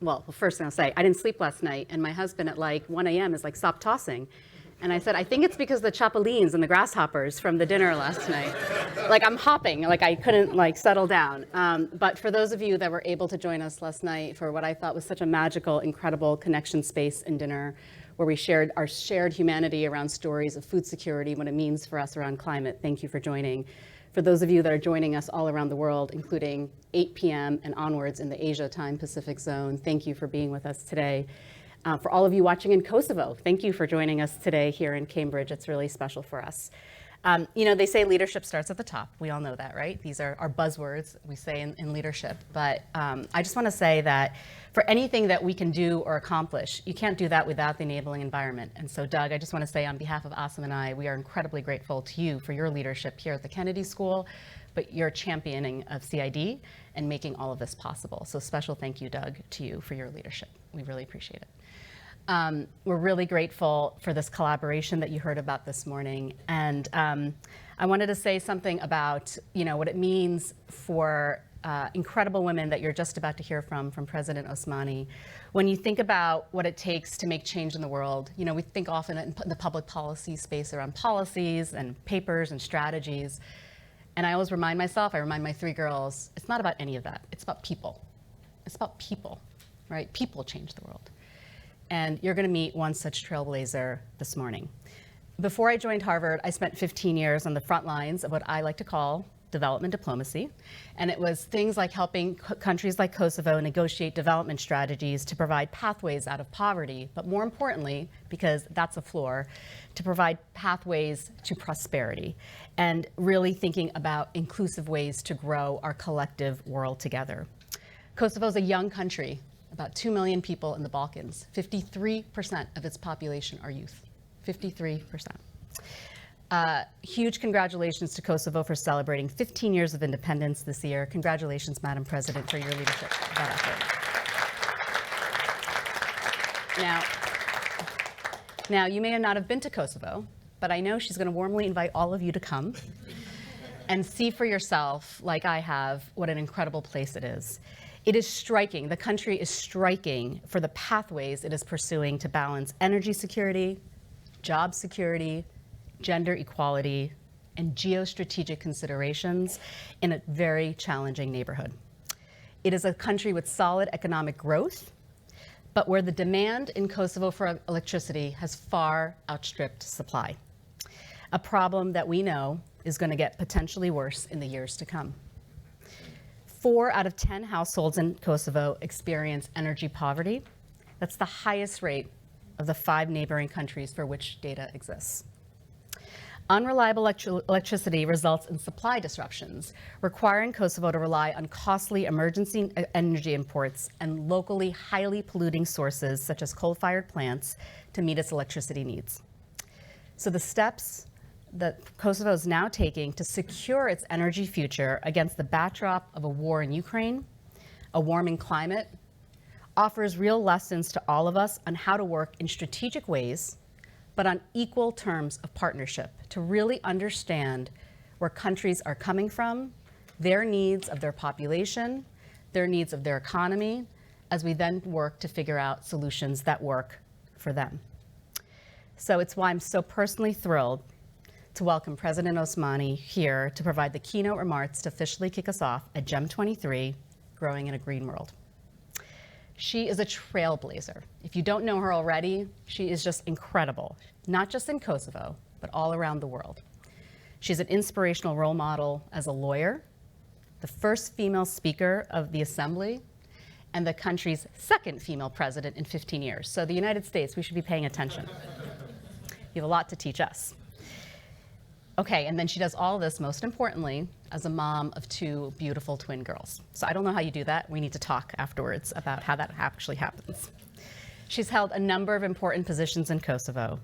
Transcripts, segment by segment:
well, first thing I'll say, I didn't sleep last night, and my husband at like 1 a.m. is like, stop tossing. And I said, I think it's because the chapulines and the grasshoppers from the dinner last night. Like, I'm hopping, like I couldn't like settle down. But for those of you that were able to join us last night for what I thought was such a magical, incredible connection space and dinner, where we shared our shared humanity around stories of food security, what it means for us around climate, thank you for joining. For those of you that are joining us all around the world, including 8 p.m. and onwards in the Asia time Pacific zone, thank you for being with us today. For all of you watching in Kosovo, thank you for joining us today here in Cambridge. It's really special for us. You know, they say leadership starts at the top. We all know that, right? These are our buzzwords we say in leadership. But I just want to say that for anything that we can do or accomplish, you can't do that without the enabling environment. And so, Doug, I just want to say on behalf of Asim and I, we are incredibly grateful to you for your leadership here at the Kennedy School, but your championing of CID and making all of this possible. So special thank you, Doug, to you for your leadership. We really appreciate it. We're really grateful for this collaboration that you heard about this morning. And I wanted to say something about, you know, what it means for incredible women that you're just about to hear from President Osmani. When you think about what it takes to make change in the world, you know, we think often in the public policy space around policies and papers and strategies. And I always remind myself, I remind my 3 girls, it's not about any of that. It's about people. It's about people, right? People change the world. And you're going to meet one such trailblazer this morning. Before I joined Harvard, I spent 15 years on the front lines of what I like to call development diplomacy. And it was things like helping countries like Kosovo negotiate development strategies to provide pathways out of poverty, but more importantly, because that's a floor, to provide pathways to prosperity and really thinking about inclusive ways to grow our collective world together. Kosovo is a young country. About 2 million people in the Balkans. 53% of its population are youth. 53%. Huge congratulations to Kosovo for celebrating 15 years of independence this year. Congratulations, Madam President, for your leadership of that effort. Now, you may not have been to Kosovo, but I know she's going to warmly invite all of you to come and see for yourself, like I have, what an incredible place it is. It is striking, the country is striking for the pathways it is pursuing to balance energy security, job security, gender equality, and geostrategic considerations in a very challenging neighborhood. It is a country with solid economic growth, but where the demand in Kosovo for electricity has far outstripped supply. A problem that we know is going to get potentially worse in the years to come. 4 out of 10 households in Kosovo experience energy poverty. That's the highest rate of the 5 neighboring countries for which data exists. Unreliable electricity results in supply disruptions, requiring Kosovo to rely on costly emergency energy imports and locally highly polluting sources such as coal-fired plants to meet its electricity needs. So the steps that Kosovo is now taking to secure its energy future against the backdrop of a war in Ukraine, a warming climate, offers real lessons to all of us on how to work in strategic ways, but on equal terms of partnership to really understand where countries are coming from, their needs of their population, their needs of their economy, as we then work to figure out solutions that work for them. So it's why I'm so personally thrilled to welcome President Osmani here to provide the keynote remarks to officially kick us off at GEM23, Growing in a Green World. She is a trailblazer. If you don't know her already, she is just incredible, not just in Kosovo, but all around the world. She's an inspirational role model as a lawyer, the first female speaker of the Assembly, and the country's 2nd female president in 15 years. So the United States, we should be paying attention. You have a lot to teach us. Okay, and then she does all this, most importantly, as a mom of 2 beautiful twin girls. So I don't know how you do that. We need to talk afterwards about how that actually happens. She's held a number of important positions in Kosovo,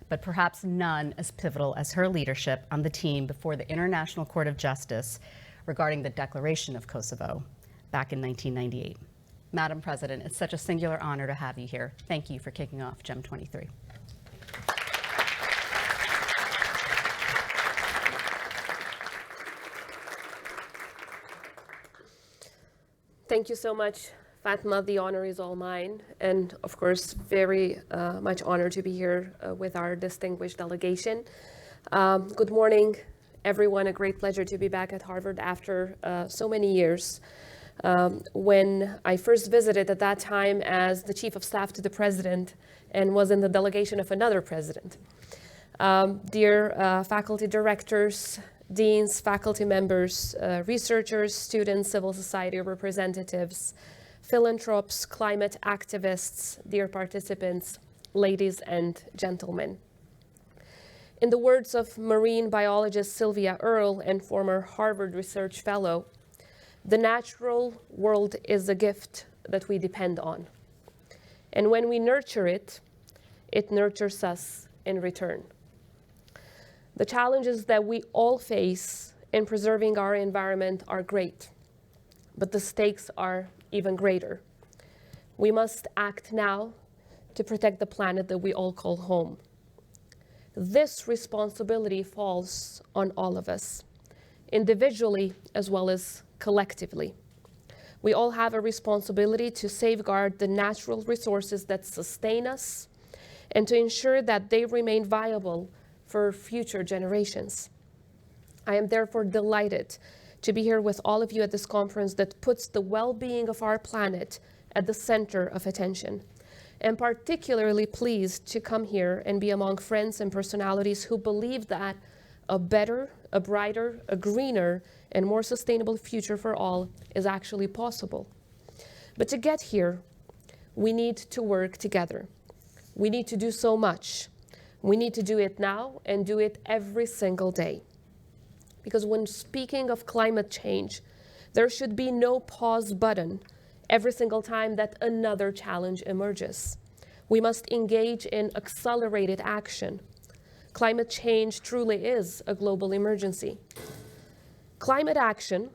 but perhaps none as pivotal as her leadership on the team before the International Court of Justice regarding the declaration of Kosovo back in 1998. Madam President, it's such a singular honor to have you here. Thank you for kicking off GEM23. Thank you so much, Fatema, the honor is all mine, and of course, very much honored to be here with our distinguished delegation. Good morning, everyone. A great pleasure to be back at Harvard after so many years. When I first visited at that time as the Chief of Staff to the President and was in the delegation of another president. Dear faculty directors, deans, faculty members, researchers, students, civil society representatives, philanthropes, climate activists, dear participants, ladies and gentlemen. In the words of marine biologist Sylvia Earle and former Harvard Research Fellow, the natural world is a gift that we depend on. And when we nurture it, it nurtures us in return. The challenges that we all face in preserving our environment are great, but the stakes are even greater. We must act now to protect the planet that we all call home. This responsibility falls on all of us, individually as well as collectively. We all have a responsibility to safeguard the natural resources that sustain us and to ensure that they remain viable for future generations. I am therefore delighted to be here with all of you at this conference that puts the well-being of our planet at the center of attention. I'm particularly pleased to come here and be among friends and personalities who believe that a better, a brighter, a greener, and more sustainable future for all is actually possible. But to get here, we need to work together. We need to do so much. We need to do it now and do it every single day. Because when speaking of climate change, there should be no pause button every single time that another challenge emerges. We must engage in accelerated action. Climate change truly is a global emergency. Climate action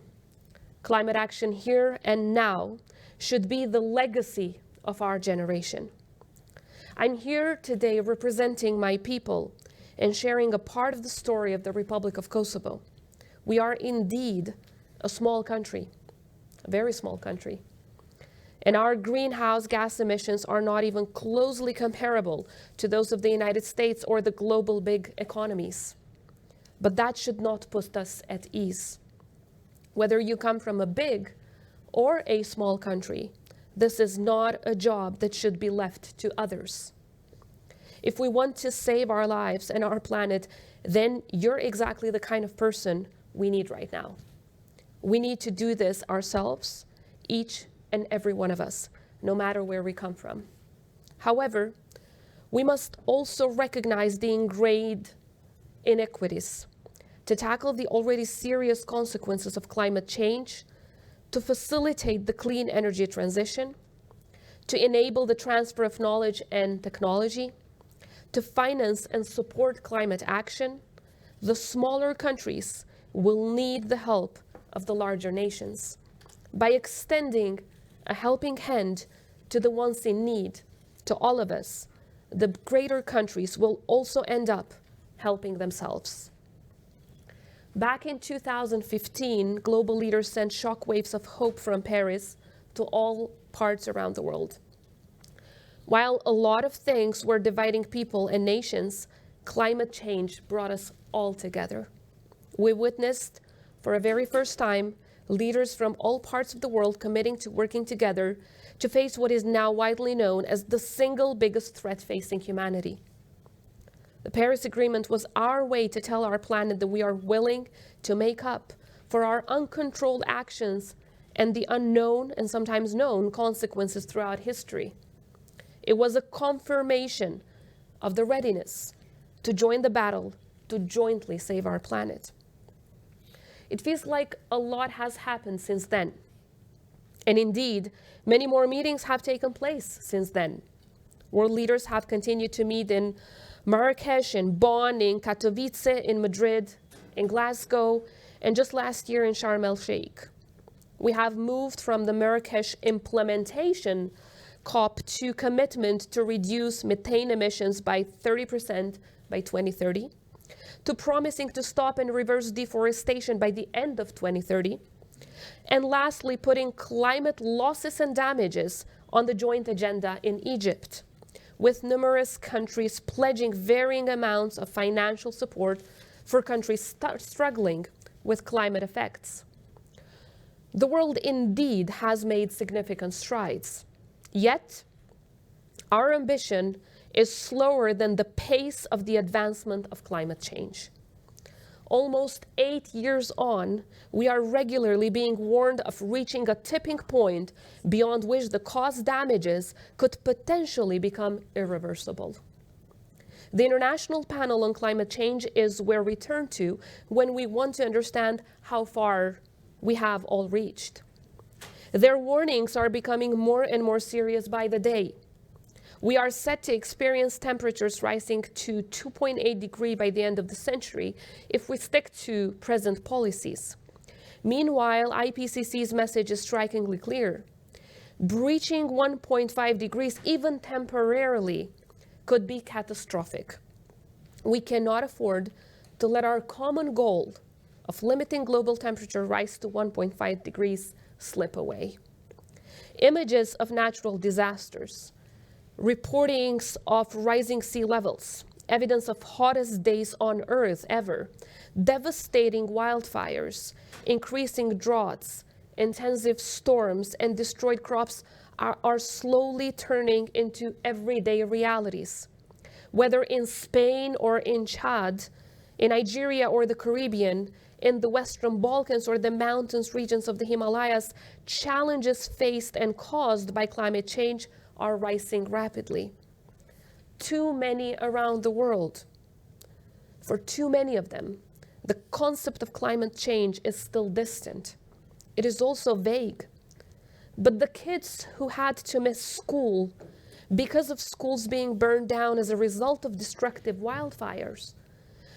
here and now, should be the legacy of our generation. I'm here today representing my people and sharing a part of the story of the Republic of Kosovo. We are indeed a small country, a very small country. And our greenhouse gas emissions are not even closely comparable to those of the United States or the global big economies. But that should not put us at ease. Whether you come from a big or a small country, this is not a job that should be left to others. If we want to save our lives and our planet, then you're exactly the kind of person we need right now. We need to do this ourselves, each and every one of us, no matter where we come from. However, we must also recognize the ingrained inequities to tackle the already serious consequences of climate change, to facilitate the clean energy transition, to enable the transfer of knowledge and technology, to finance and support climate action. The smaller countries will need the help of the larger nations. By extending a helping hand to the ones in need, to all of us, the greater countries will also end up helping themselves. Back in 2015, global leaders sent shockwaves of hope from Paris to all parts around the world. While a lot of things were dividing people and nations, climate change brought us all together. We witnessed, for the very first time, leaders from all parts of the world committing to working together to face what is now widely known as the single biggest threat facing humanity. The Paris Agreement was our way to tell our planet that we are willing to make up for our uncontrolled actions and the unknown and sometimes known consequences throughout history. It was a confirmation of the readiness to join the battle to jointly save our planet. It feels like a lot has happened since then. And indeed, many more meetings have taken place since then. World leaders have continued to meet in Marrakesh, in Bonn, in Katowice, in Madrid, in Glasgow, and just last year in Sharm el-Sheikh. We have moved from the Marrakesh implementation COP to commitment to reduce methane emissions by 30% by 2030, to promising to stop and reverse deforestation by the end of 2030, And lastly, putting climate losses and damages on the joint agenda in Egypt, with numerous countries pledging varying amounts of financial support for countries struggling with climate effects. The world indeed has made significant strides, yet our ambition is slower than the pace of the advancement of climate change. Almost 8 years on, we are regularly being warned of reaching a tipping point beyond which the cost damages could potentially become irreversible. The International Panel on Climate Change is where we turn to when we want to understand how far we have all reached. Their warnings are becoming more and more serious by the day. We are set to experience temperatures rising to 2.8 degrees by the end of the century if we stick to present policies. Meanwhile, IPCC's message is strikingly clear. Breaching 1.5 degrees, even temporarily, could be catastrophic. We cannot afford to let our common goal of limiting global temperature rise to 1.5 degrees slip away. Images of natural disasters, reportings of rising sea levels, evidence of hottest days on Earth ever, devastating wildfires, increasing droughts, intensive storms, and destroyed crops are slowly turning into everyday realities. Whether in Spain or in Chad, in Nigeria or the Caribbean, in the Western Balkans or the mountainous regions of the Himalayas, challenges faced and caused by climate change are rising rapidly. Too many around the world. For too many of them, the concept of climate change is still distant. It is also vague. But the kids who had to miss school because of schools being burned down as a result of destructive wildfires,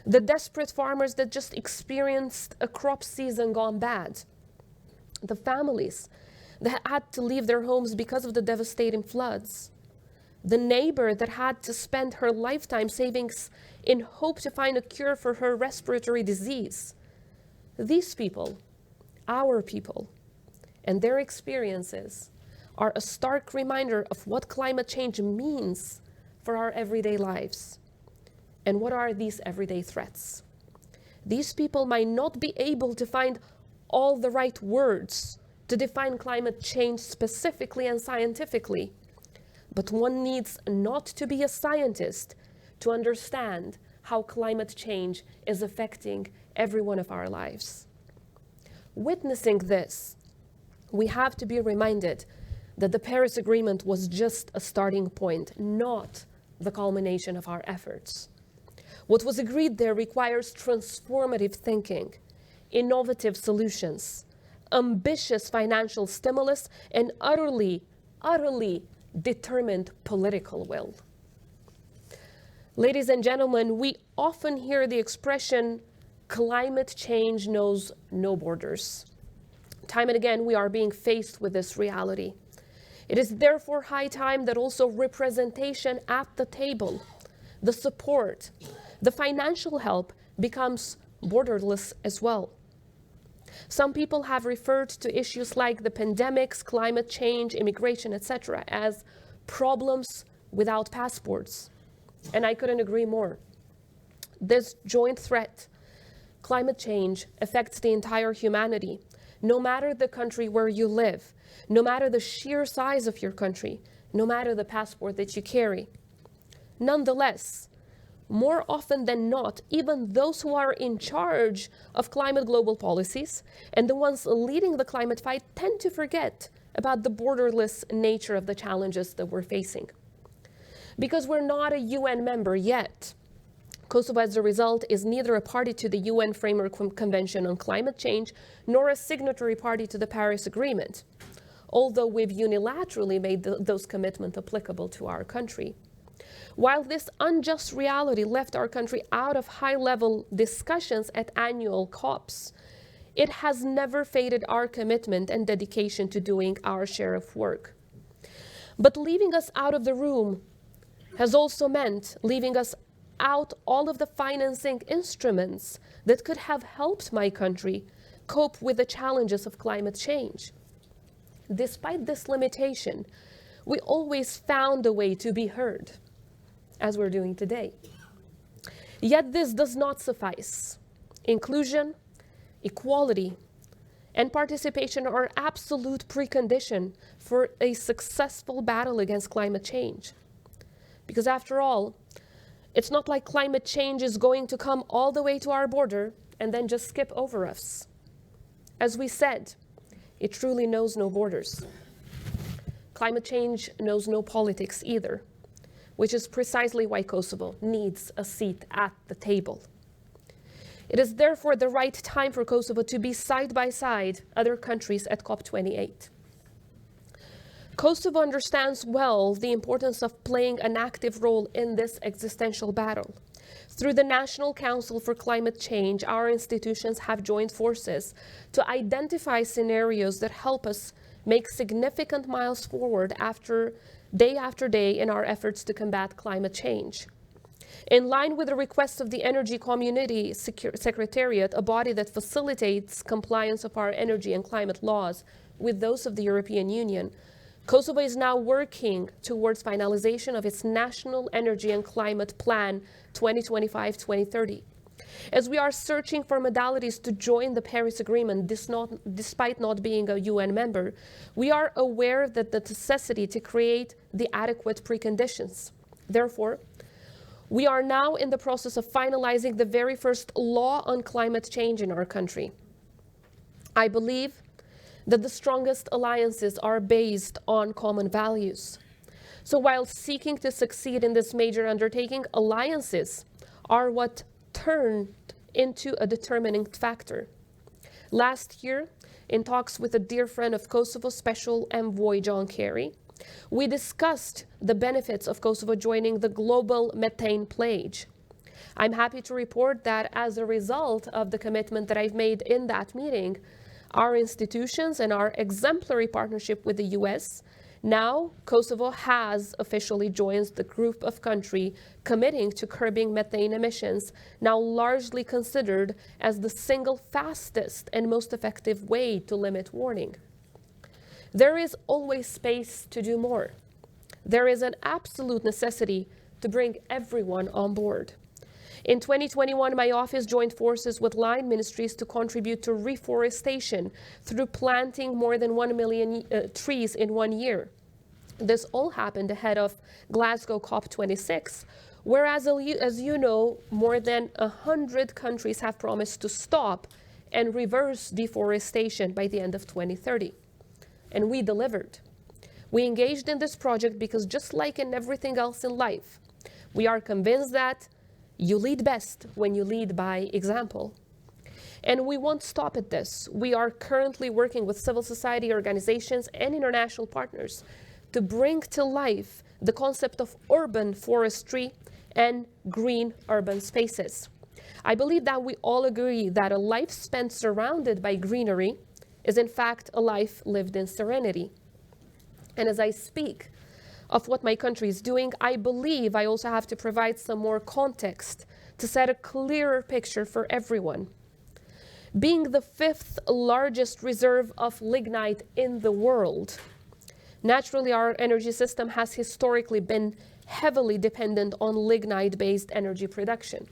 the desperate farmers that just experienced a crop season gone bad, the families that had to leave their homes because of the devastating floods, the neighbor that had to spend her lifetime savings in hope to find a cure for her respiratory disease. These people, our people, and their experiences are a stark reminder of what climate change means for our everyday lives. And what are these everyday threats? These people might not be able to find all the right words to define climate change specifically and scientifically, but one needs not to be a scientist to understand how climate change is affecting every one of our lives. Witnessing this, we have to be reminded that the Paris Agreement was just a starting point, not the culmination of our efforts. What was agreed there requires transformative thinking, innovative solutions, ambitious financial stimulus, and utterly determined political will. Ladies and gentlemen, we often hear the expression, climate change knows no borders. Time and again, we are being faced with this reality. It is therefore high time that also representation at the table, the support, the financial help becomes borderless as well. Some people have referred to issues like the pandemics, climate change, immigration, etc., as problems without passports. And I couldn't agree more. This joint threat, climate change, affects the entire humanity, no matter the country where you live, no matter the sheer size of your country, no matter the passport that you carry. Nonetheless, more often than not, even those who are in charge of climate global policies and the ones leading the climate fight tend to forget about the borderless nature of the challenges that we're facing. Because we're not a UN member yet, Kosovo, as a result, is neither a party to the UN Framework Convention on Climate Change nor a signatory party to the Paris Agreement, although we've unilaterally made those commitments applicable to our country. While this unjust reality left our country out of high-level discussions at annual COPs, it has never faded our commitment and dedication to doing our share of work. But leaving us out of the room has also meant leaving us out all of the financing instruments that could have helped my country cope with the challenges of climate change. Despite this limitation, we always found a way to be heard, as we're doing today. Yet this does not suffice. Inclusion, equality, and participation are absolute precondition for a successful battle against climate change. Because after all, it's not like climate change is going to come all the way to our border and then just skip over us. As we said, it truly knows no borders. Climate change knows no politics either, which is precisely why Kosovo needs a seat at the table. It is therefore the right time for Kosovo to be side by side other countries at COP28. Kosovo understands well the importance of playing an active role in this existential battle. Through the National Council for Climate Change, our institutions have joined forces to identify scenarios that help us make significant miles forward after day in our efforts to combat climate change. In line with the request of the Energy Community Secretariat, a body that facilitates compliance of our energy and climate laws with those of the European Union, Kosovo is now working towards finalization of its National Energy and Climate Plan 2025-2030. As we are searching for modalities to join the Paris Agreement, despite not being a UN member, we are aware that the necessity to create the adequate preconditions. Therefore, we are now in the process of finalizing the very first law on climate change in our country. I believe that the strongest alliances are based on common values. So while seeking to succeed in this major undertaking, alliances are what turned into a determining factor. Last year, in talks with a dear friend of Kosovo, Special Envoy John Kerry, we discussed the benefits of Kosovo joining the global methane pledge. I'm happy to report that as a result of the commitment that I've made in that meeting, our institutions and our exemplary partnership with the US, now Kosovo has officially joined the group of countries committing to curbing methane emissions, now largely considered as the single fastest and most effective way to limit warming. There is always space to do more. There is an absolute necessity to bring everyone on board. In 2021, my office joined forces with line ministries to contribute to reforestation through planting more than 1 million trees in 1 year. This all happened ahead of Glasgow COP26, whereas, as you know, more than 100 countries have promised to stop and reverse deforestation by the end of 2030. And we delivered. We engaged in this project because, just like in everything else in life, we are convinced that you lead best when you lead by example. And we won't stop at this. We are currently working with civil society organizations and international partners to bring to life the concept of urban forestry and green urban spaces. I believe that we all agree that a life spent surrounded by greenery is in fact a life lived in serenity. And as I speak of what my country is doing, I believe I also have to provide some more context to set a clearer picture for everyone. Being the 5th largest reserve of lignite in the world, naturally our energy system has historically been heavily dependent on lignite-based energy production.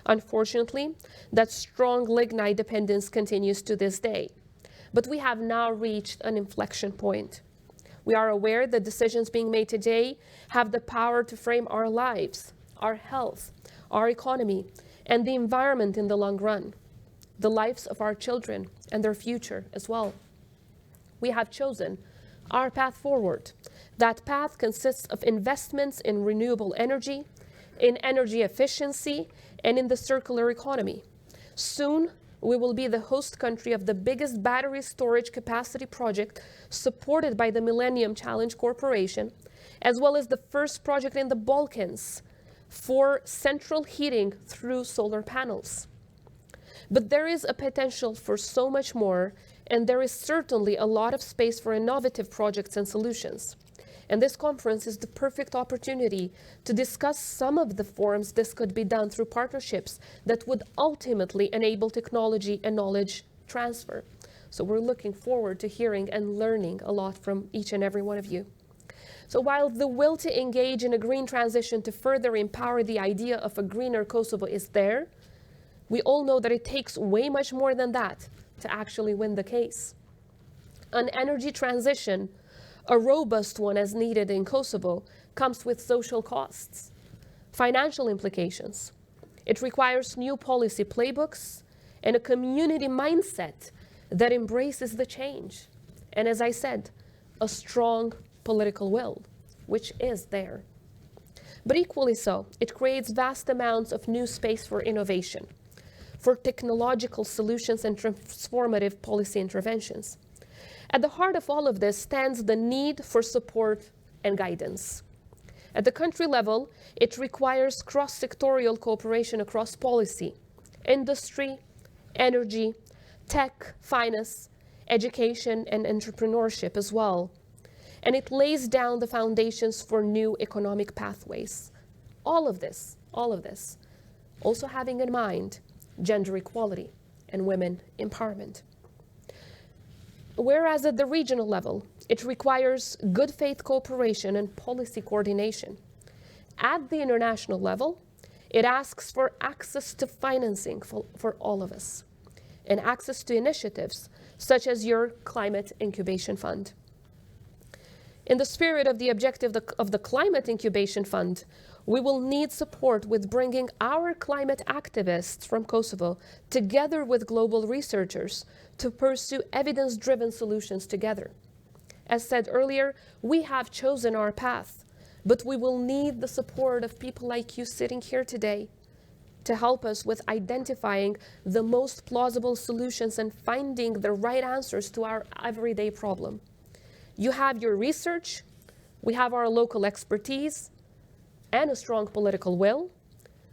Unfortunately, that strong lignite dependence continues to this day. But we have now reached an inflection point. We are aware that decisions being made today have the power to frame our lives, our health, our economy, and the environment in the long run, the lives of our children and their future as well. We have chosen our path forward. That path consists of investments in renewable energy, in energy efficiency, and in the circular economy. Soon, we will be the host country of the biggest battery storage capacity project supported by the Millennium Challenge Corporation, as well as the first project in the Balkans for central heating through solar panels. But there is a potential for so much more, and there is certainly a lot of space for innovative projects and solutions. And this conference is the perfect opportunity to discuss some of the forms this could be done through partnerships that would ultimately enable technology and knowledge transfer. So we're looking forward to hearing and learning a lot from each and every one of you. So while the will to engage in a green transition to further empower the idea of a greener Kosovo is there, we all know that it takes way much more than that to actually win the case. An energy transition, a robust one as needed in Kosovo, comes with social costs, financial implications. It requires new policy playbooks and a community mindset that embraces the change. And as I said, a strong political will, which is there. But equally so, it creates vast amounts of new space for innovation, for technological solutions and transformative policy interventions. At the heart of all of this stands the need for support and guidance. At the country level, it requires cross-sectorial cooperation across policy, industry, energy, tech, finance, education, and entrepreneurship as well. And it lays down the foundations for new economic pathways. All of this, also having in mind gender equality and women empowerment. Whereas at the regional level, it requires good faith cooperation and policy coordination. At the international level, it asks for access to financing for all of us, and access to initiatives such as your Climate Incubation Fund. In the spirit of the objective of the Climate Incubation Fund, we will need support with bringing our climate activists from Kosovo together with global researchers to pursue evidence-driven solutions together. As said earlier, we have chosen our path, but we will need the support of people like you sitting here today to help us with identifying the most plausible solutions and finding the right answers to our everyday problem. You have your research, we have our local expertise, and a strong political will.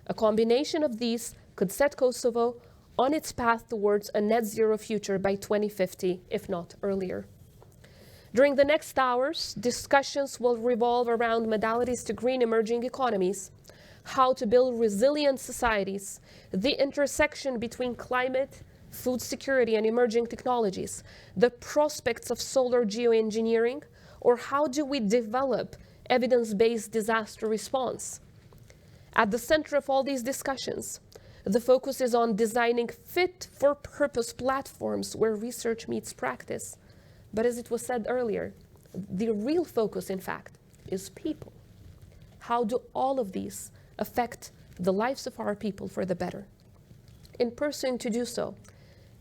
A combination of these could set Kosovo on its path towards a net zero future by 2050, if not earlier. During the next hours, discussions will revolve around modalities to green emerging economies, how to build resilient societies, the intersection between climate, food security, and emerging technologies, the prospects of solar geoengineering, or how do we develop evidence-based disaster response. At the center of all these discussions, the focus is on designing fit-for-purpose platforms where research meets practice. But as it was said earlier, the real focus, in fact, is people. How do all of these affect the lives of our people for the better? In pursuing to do so,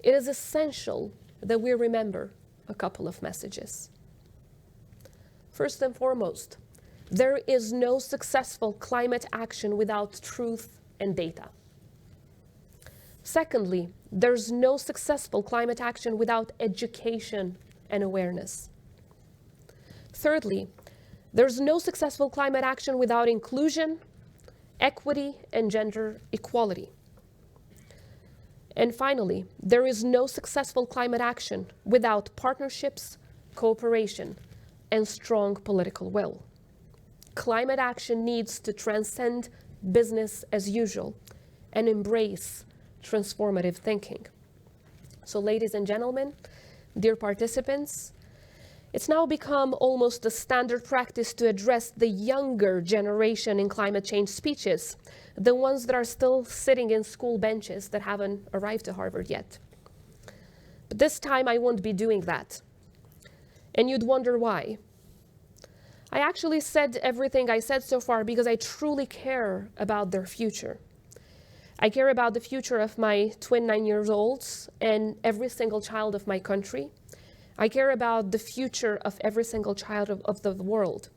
it is essential that we remember a couple of messages. First and foremost, there is no successful climate action without truth and data. Secondly, there's no successful climate action without education and awareness. Thirdly, there's no successful climate action without inclusion, equity, and gender equality. And finally, there is no successful climate action without partnerships, cooperation, and strong political will. Climate action needs to transcend business as usual and embrace transformative thinking. So, ladies and gentlemen, dear participants, it's now become almost a standard practice to address the younger generation in climate change speeches, the ones that are still sitting in school benches that haven't arrived to Harvard yet. But this time I won't be doing that. And you'd wonder why. I actually said everything I said so far because I truly care about their future. I care about the future of my twin 9-year-olds and every single child of my country. I care about the future of every single child of the world.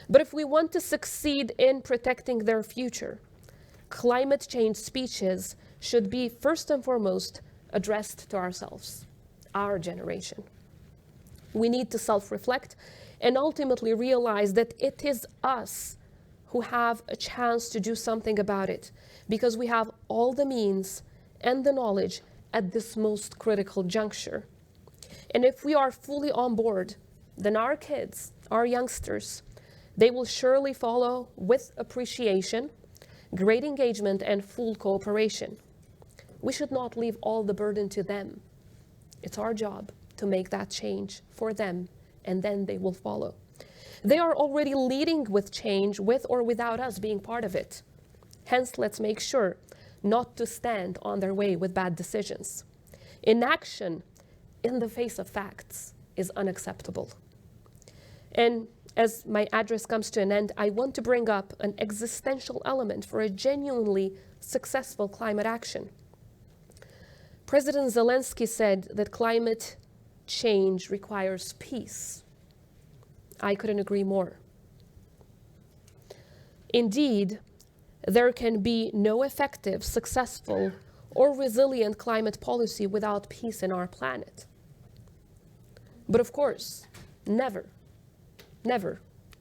But if we want to succeed in protecting their future, climate change speeches should be first and foremost addressed to ourselves, our generation. We need to self-reflect and ultimately realize that it is us who have a chance to do something about it, because we have all the means and the knowledge at this most critical juncture. And if we are fully on board, then our kids, our youngsters, they will surely follow with appreciation, great engagement, and full cooperation. We should not leave all the burden to them. It's our job to make that change for them, and then they will follow. They are already leading with change, with or without us being part of it. Hence, let's make sure not to stand on their way with bad decisions. Inaction in the face of facts is unacceptable. And as my address comes to an end, I want to bring up an existential element for a genuinely successful climate action. President Zelensky said that climate change requires peace. I couldn't agree more. Indeed, there can be no effective, successful, or resilient climate policy without peace in our planet. But of course, never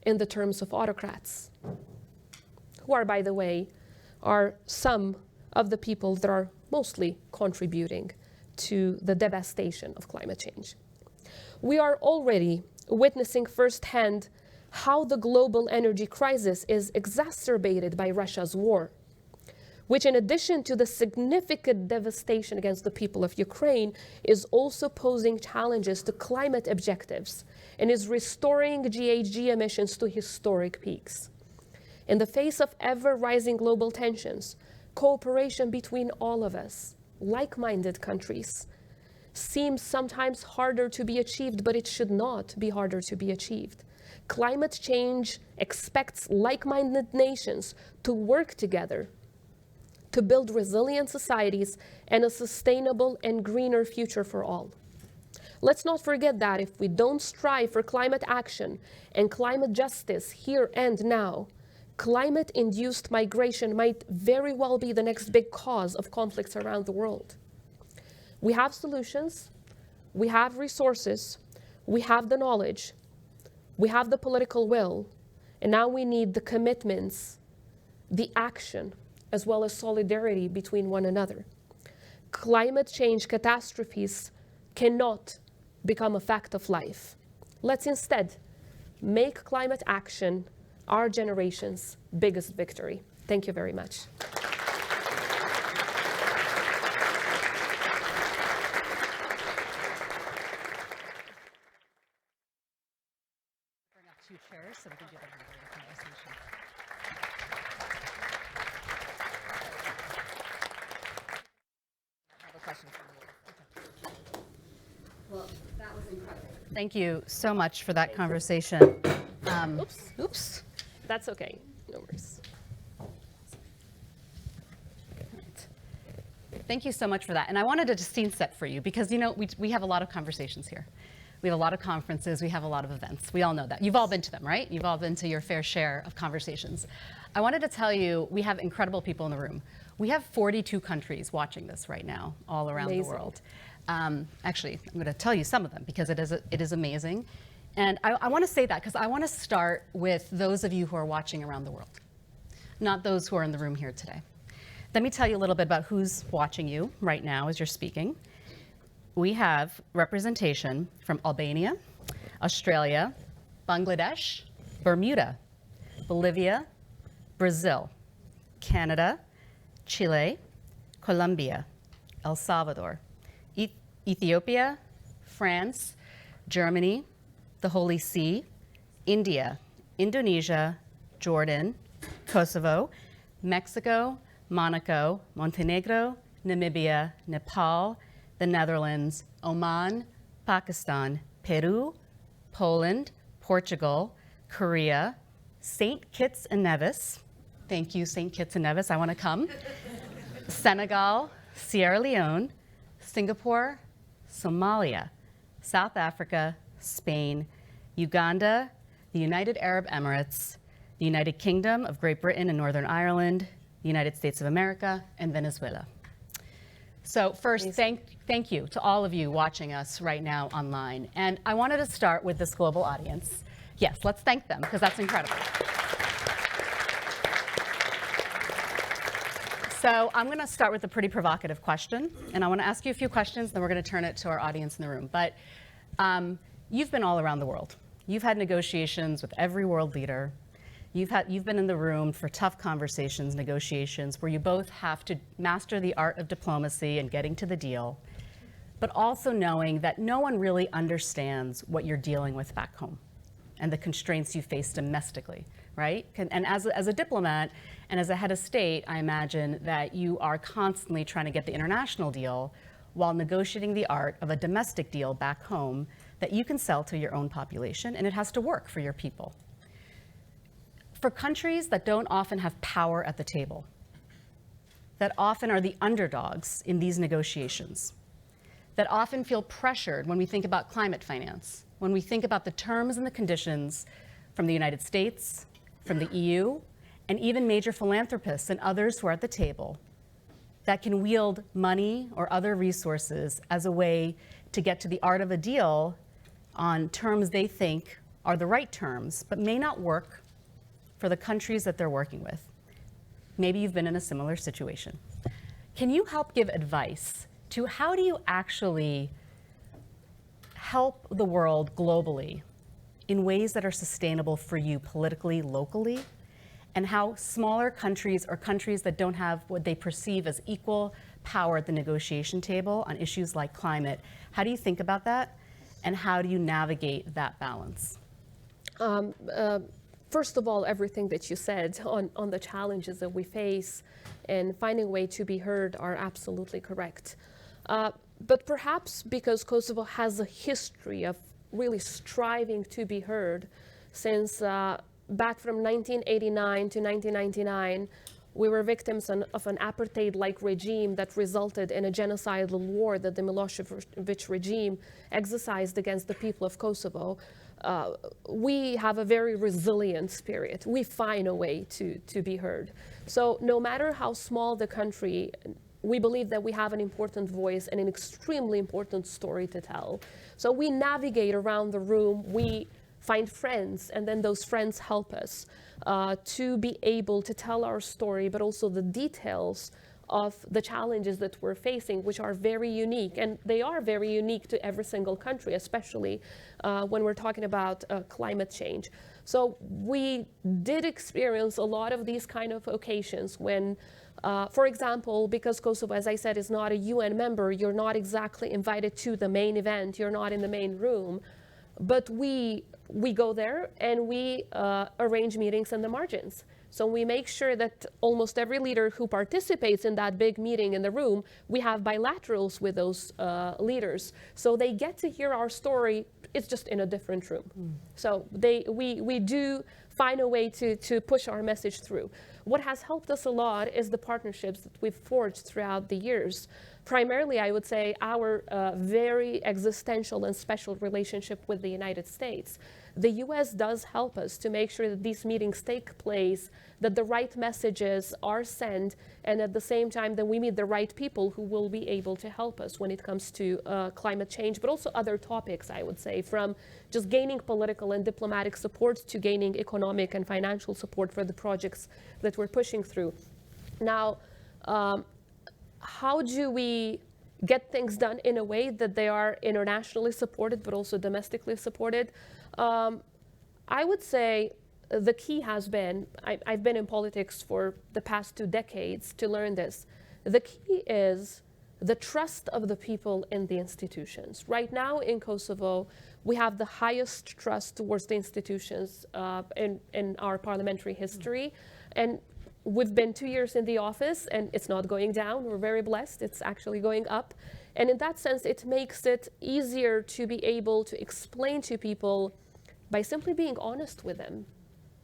in the terms of autocrats, who are, by the way, are some of the people that are mostly contributing to the devastation of climate change. We are already witnessing firsthand how the global energy crisis is exacerbated by Russia's war, which, in addition to the significant devastation against the people of Ukraine, is also posing challenges to climate objectives and is restoring GHG emissions to historic peaks. In the face of ever-rising global tensions, cooperation between all of us, like-minded countries, seems sometimes harder to be achieved, but it should not be harder to be achieved. Climate change expects like-minded nations to work together to build resilient societies and a sustainable and greener future for all. Let's not forget that if we don't strive for climate action and climate justice here and now, climate-induced migration might very well be the next big cause of conflicts around the world. We have solutions, we have resources, we have the knowledge, we have the political will, and now we need the commitments, the action, as well as solidarity between one another. Climate change catastrophes cannot become a fact of life. Let's instead make climate action our generation's biggest victory. Thank you very much. Bring up 2 chairs so we can give everybody a conversation. I have a question for you. Okay. Well, that was incredible. Thank you so much for that conversation. Oops. That's okay, no worries. Thank you so much for that. And I wanted a scene set for you because, you know, we have a lot of conversations here. We have a lot of conferences, we have a lot of events. We all know that. You've all been to them, right? You've all been to your fair share of conversations. I wanted to tell you, we have incredible people in the room. We have 42 countries watching this right now, all around the world. Actually, I'm going to tell you some of them because it is amazing. And I want to say that because I want to start with those of you who are watching around the world, not those who are in the room here today. Let me tell you a little bit about who's watching you right now as you're speaking. We have representation from Albania, Australia, Bangladesh, Bermuda, Bolivia, Brazil, Canada, Chile, Colombia, El Salvador, Ethiopia, France, Germany, the Holy See, India, Indonesia, Jordan, Kosovo, Mexico, Monaco, Montenegro, Namibia, Nepal, the Netherlands, Oman, Pakistan, Peru, Poland, Portugal, Korea, St. Kitts and Nevis. Thank you, St. Kitts and Nevis, I want to come. Senegal, Sierra Leone, Singapore, Somalia, South Africa, Spain, Uganda, the United Arab Emirates, the United Kingdom of Great Britain and Northern Ireland, the United States of America, and Venezuela. So first, thank you to all of you watching us right now online. And I wanted to start with this global audience. Yes, let's thank them, because that's incredible. So I'm going to start with a pretty provocative question, and I want to ask you a few questions, then we're going to turn it to our audience in the room. But you've been all around the world. You've had negotiations with every world leader. You've been in the room for tough conversations, negotiations, where you both have to master the art of diplomacy and getting to the deal. but also knowing that no one really understands what you're dealing with back home and the constraints you face domestically, right? And as a diplomat and as a head of state, I imagine that you are constantly trying to get the international deal while negotiating the art of a domestic deal back home that you can sell to your own population, and it has to work for your people. For countries that don't often have power at the table, that often are the underdogs in these negotiations, that often feel pressured when we think about climate finance, when we think about the terms and the conditions from the United States, from the EU, and even major philanthropists and others who are at the table that can wield money or other resources as a way to get to the art of a deal on terms they think are the right terms, but may not work for the countries that they're working with. Maybe you've been in a similar situation. Can you help give advice to how do you actually help the world globally in ways that are sustainable for you politically, locally, and how smaller countries or countries that don't have what they perceive as equal power at the negotiation table on issues like climate, how do you think about that, and how do you navigate that balance? First of all, everything that you said on the challenges that we face and finding a way to be heard are absolutely correct. But perhaps because Kosovo has a history of really striving to be heard since back from 1989 to 1999, we were victims of an apartheid-like regime that resulted in a genocidal war that the Milosevic regime exercised against the people of Kosovo. We have a very resilient spirit. We find a way to be heard. So no matter how small the country, we believe that we have an important voice and an extremely important story to tell. So we navigate around the room, we find friends, and then those friends help us to be able to tell our story, but also the details of the challenges that we're facing, which are very unique. And they are very unique to every single country, especially when we're talking about climate change. So we did experience a lot of these kind of occasions when, for example, because Kosovo, as I said, is not a UN member, you're not exactly invited to the main event, you're not in the main room, but we go there and we arrange meetings in the margins. So we make sure that almost every leader who participates in that big meeting in the room, we have bilaterals with those leaders. So they get to hear our story, it's just in a different room. So we do find a way to push our message through. What has helped us a lot is the partnerships that we've forged throughout the years. Primarily, I would say, our very existential and special relationship with the United States. The US does help us to make sure that these meetings take place, that the right messages are sent, and at the same time that we meet the right people who will be able to help us when it comes to climate change, but also other topics, I would say, from just gaining political and diplomatic support to gaining economic and financial support for the projects that we're pushing through. Now, how do we get things done in a way that they are internationally supported but also domestically supported? I would say the key has been, I've been in politics for the past 2 decades to learn this. The key is the trust of the people in the institutions. Right now in Kosovo, we have the highest trust towards the institutions in our parliamentary history. And we've been 2 years in the office and it's not going down. We're very blessed. It's actually going up. And in that sense, it makes it easier to be able to explain to people by simply being honest with them.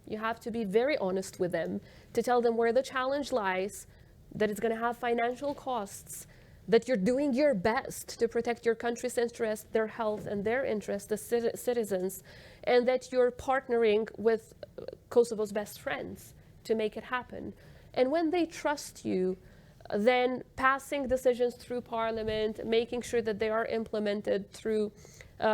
You have to be very honest with them to tell them where the challenge lies, that it's going to have financial costs, that you're doing your best to protect your country's interests, their health, and their interests as citizens, and that you're partnering with Kosovo's best friends to make it happen. And when they trust you, then passing decisions through parliament, making sure that they are implemented through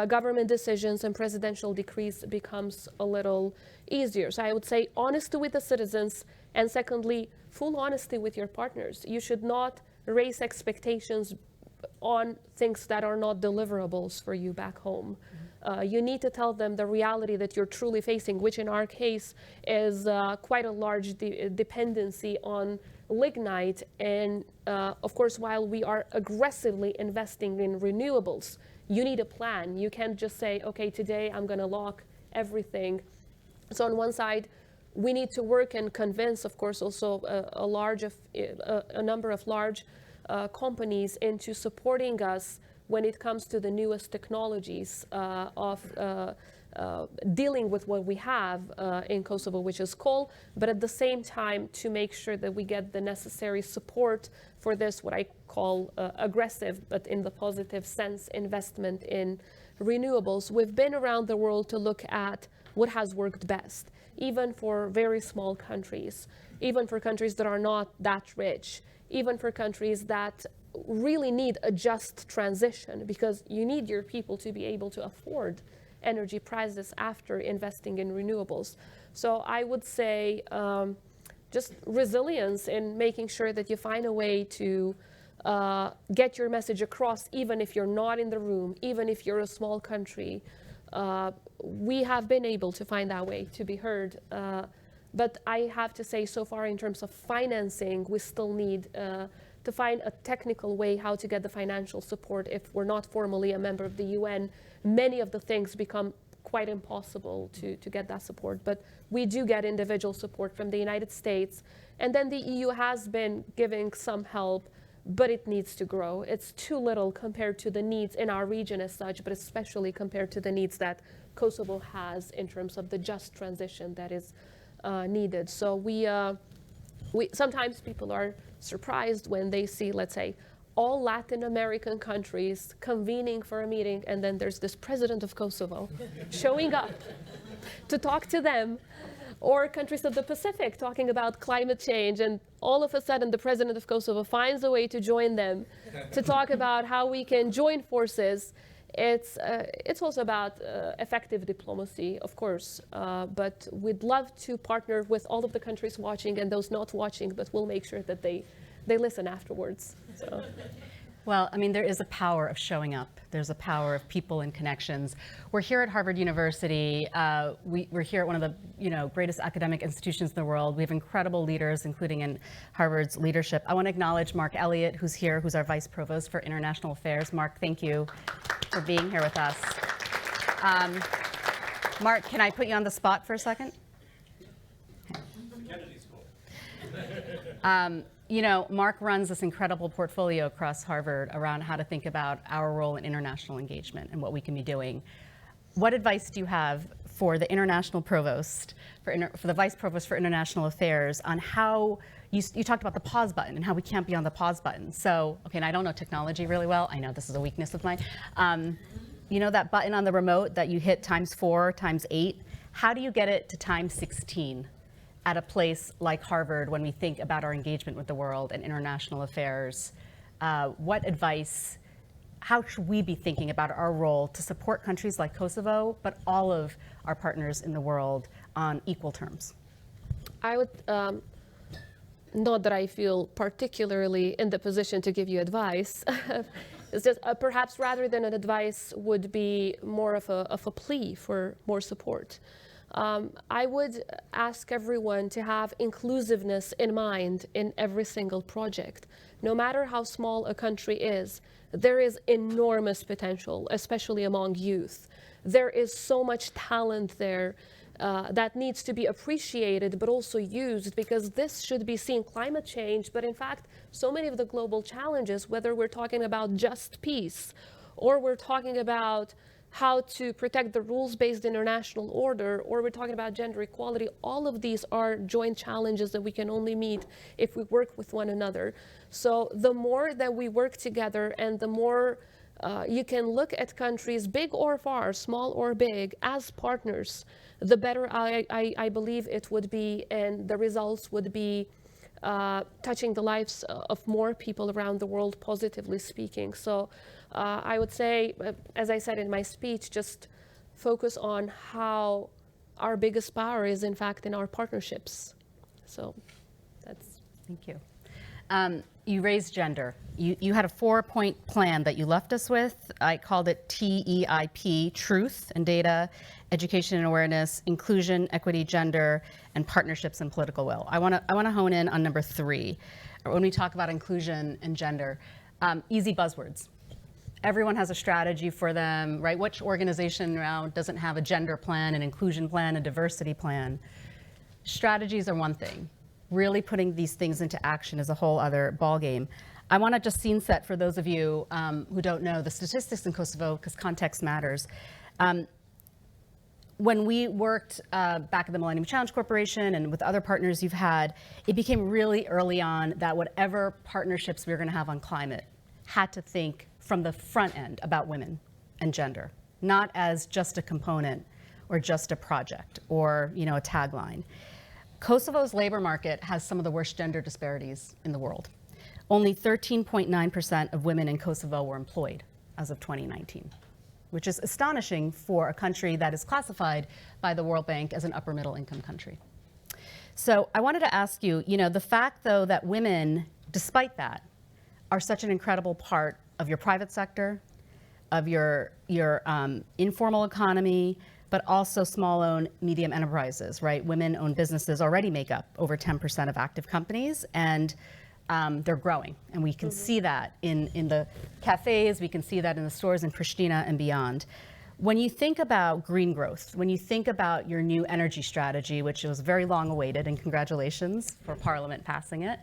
government decisions and presidential decrees becomes a little easier. So I would say honesty with the citizens, and secondly, full honesty with your partners. You should not raise expectations on things that are not deliverables for you back home. You need to tell them the reality that you're truly facing, which in our case is quite a large dependency on lignite. And of course, while we are aggressively investing in renewables, you need a plan. You can't just say, okay, today I'm going to lock everything. So on one side, we need to work and convince, of course, also a number of large companies into supporting us when it comes to the newest technologies of dealing with what we have in Kosovo, which is coal, but at the same time to make sure that we get the necessary support for this, what I call aggressive, but in the positive sense, investment in renewables. We've been around the world to look at what has worked best, even for very small countries, even for countries that are not that rich, even for countries that really need a just transition, because you need your people to be able to afford energy prices after investing in renewables. So I would say just resilience in making sure that you find a way to get your message across, even if you're not in the room, even if you're a small country. We have been able to find that way to be heard. But I have to say, so far in terms of financing, we still need to find a technical way how to get the financial support. If we're not formally a member of the UN, many of the things become quite impossible to get that support. But we do get individual support from the United States. And then the EU has been giving some help, but it needs to grow. It's too little compared to the needs in our region as such, but especially compared to the needs that Kosovo has in terms of the just transition that is needed. So we sometimes people are surprised when they see, let's say, all Latin American countries convening for a meeting, and then there's this president of Kosovo showing up to talk to them, or countries of the Pacific talking about climate change, and all of a sudden the president of Kosovo finds a way to join them to talk about how we can join forces. It's also about effective diplomacy, of course, but we'd love to partner with all of the countries watching and those not watching, but we'll make sure that they listen afterwards. So. Well, I mean, there is a power of showing up. There's a power of people and connections. We're here at Harvard University. We're here at one of the greatest academic institutions in the world. We have incredible leaders, including in Harvard's leadership. I want to acknowledge Mark Elliott, who's here, who's our Vice Provost for International Affairs. Mark, thank you for being here with us. Mark, can I put you on the spot for a second? Kennedy School. Mark runs this incredible portfolio across Harvard around how to think about our role in international engagement and what we can be doing. What advice do you have for the international provost, for the vice provost for international affairs, on how you talked about the pause button and how we can't be on the pause button? So, okay, and I don't know technology really well. I know this is a weakness of mine. That button on the remote that you hit ×4, ×8, how do you get it to ×16? At a place like Harvard, when we think about our engagement with the world and international affairs, what advice, how should we be thinking about our role to support countries like Kosovo, but all of our partners in the world on equal terms? I would, not that I feel particularly in the position to give you advice. It's just perhaps rather than an advice would be more of a plea for more support. I would ask everyone to have inclusiveness in mind in every single project. No matter how small a country is, there is enormous potential, especially among youth. There is so much talent there that needs to be appreciated, but also used, because this should be seen, climate change, but in fact, so many of the global challenges, whether we're talking about just peace, or we're talking about how to protect the rules-based international order, or we're talking about gender equality, all of these are joint challenges that we can only meet if we work with one another. So the more that we work together, and the more you can look at countries, big or far, small or big, as partners, the better I believe it would be, and the results would be touching the lives of more people around the world, positively speaking. So I would say, as I said in my speech, just focus on how our biggest power is, in fact, in our partnerships. So that's... Thank you. You raised gender. You had a 4-point plan that you left us with. I called it TEIP, truth and data, education and awareness, inclusion, equity, gender, and partnerships and political will. I want to hone in on number 3. When we talk about inclusion and gender, easy buzzwords. Everyone has a strategy for them, right? Which organization now doesn't have a gender plan, an inclusion plan, a diversity plan? Strategies are one thing. Really putting these things into action is a whole other ballgame. I want to just scene set for those of you who don't know the statistics in Kosovo, because context matters. When we worked back at the Millennium Challenge Corporation and with other partners you've had, it became really early on that whatever partnerships we were going to have on climate had to think from the front end about women and gender, not as just a component or just a project or, you know, a tagline. Kosovo's labor market has some of the worst gender disparities in the world. Only 13.9% of women in Kosovo were employed as of 2019, which is astonishing for a country that is classified by the World Bank as an upper middle income country. So I wanted to ask you, you know, the fact though that women, despite that, are such an incredible part of your private sector, of your informal economy, but also small-owned medium enterprises, right? Women-owned businesses already make up over 10% of active companies, and they're growing. And we can see that in the cafes, we can see that in the stores in Pristina and beyond. When you think about green growth, when you think about your new energy strategy, which was very long awaited, and congratulations for Parliament passing it,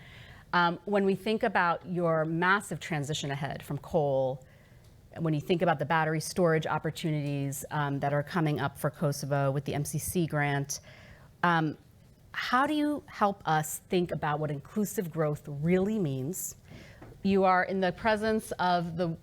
when we think about your massive transition ahead from coal, when you think about the battery storage opportunities that are coming up for Kosovo with the MCC grant, how do you help us think about what inclusive growth really means? You are in the presence of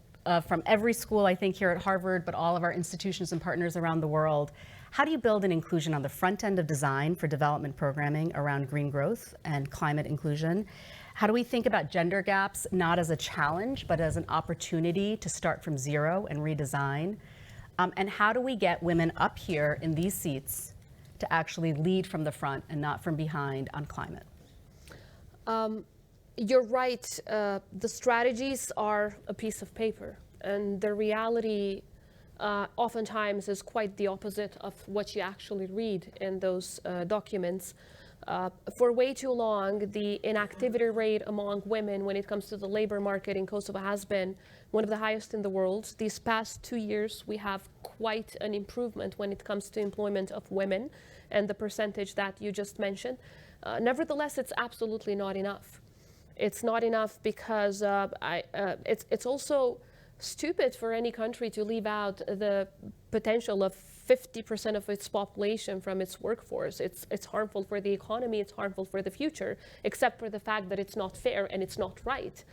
from every school, I think, here at Harvard, but all of our institutions and partners around the world. How do you build an inclusion on the front end of design for development programming around green growth and climate inclusion? How do we think about gender gaps, not as a challenge, but as an opportunity to start from zero and redesign? And how do we get women up here in these seats to actually lead from the front and not from behind on climate? You're right. The strategies are a piece of paper, and the reality oftentimes is quite the opposite of what you actually read in those documents. For way too long, the inactivity rate among women when it comes to the labor market in Kosovo has been one of the highest in the world. These past 2 years, we have quite an improvement when it comes to employment of women and the percentage that you just mentioned. Nevertheless, it's absolutely not enough. It's not enough because it's also stupid for any country to leave out the potential of 50% of its population from its workforce. It's harmful for the economy, it's harmful for the future, except for the fact that it's not fair and it's not right.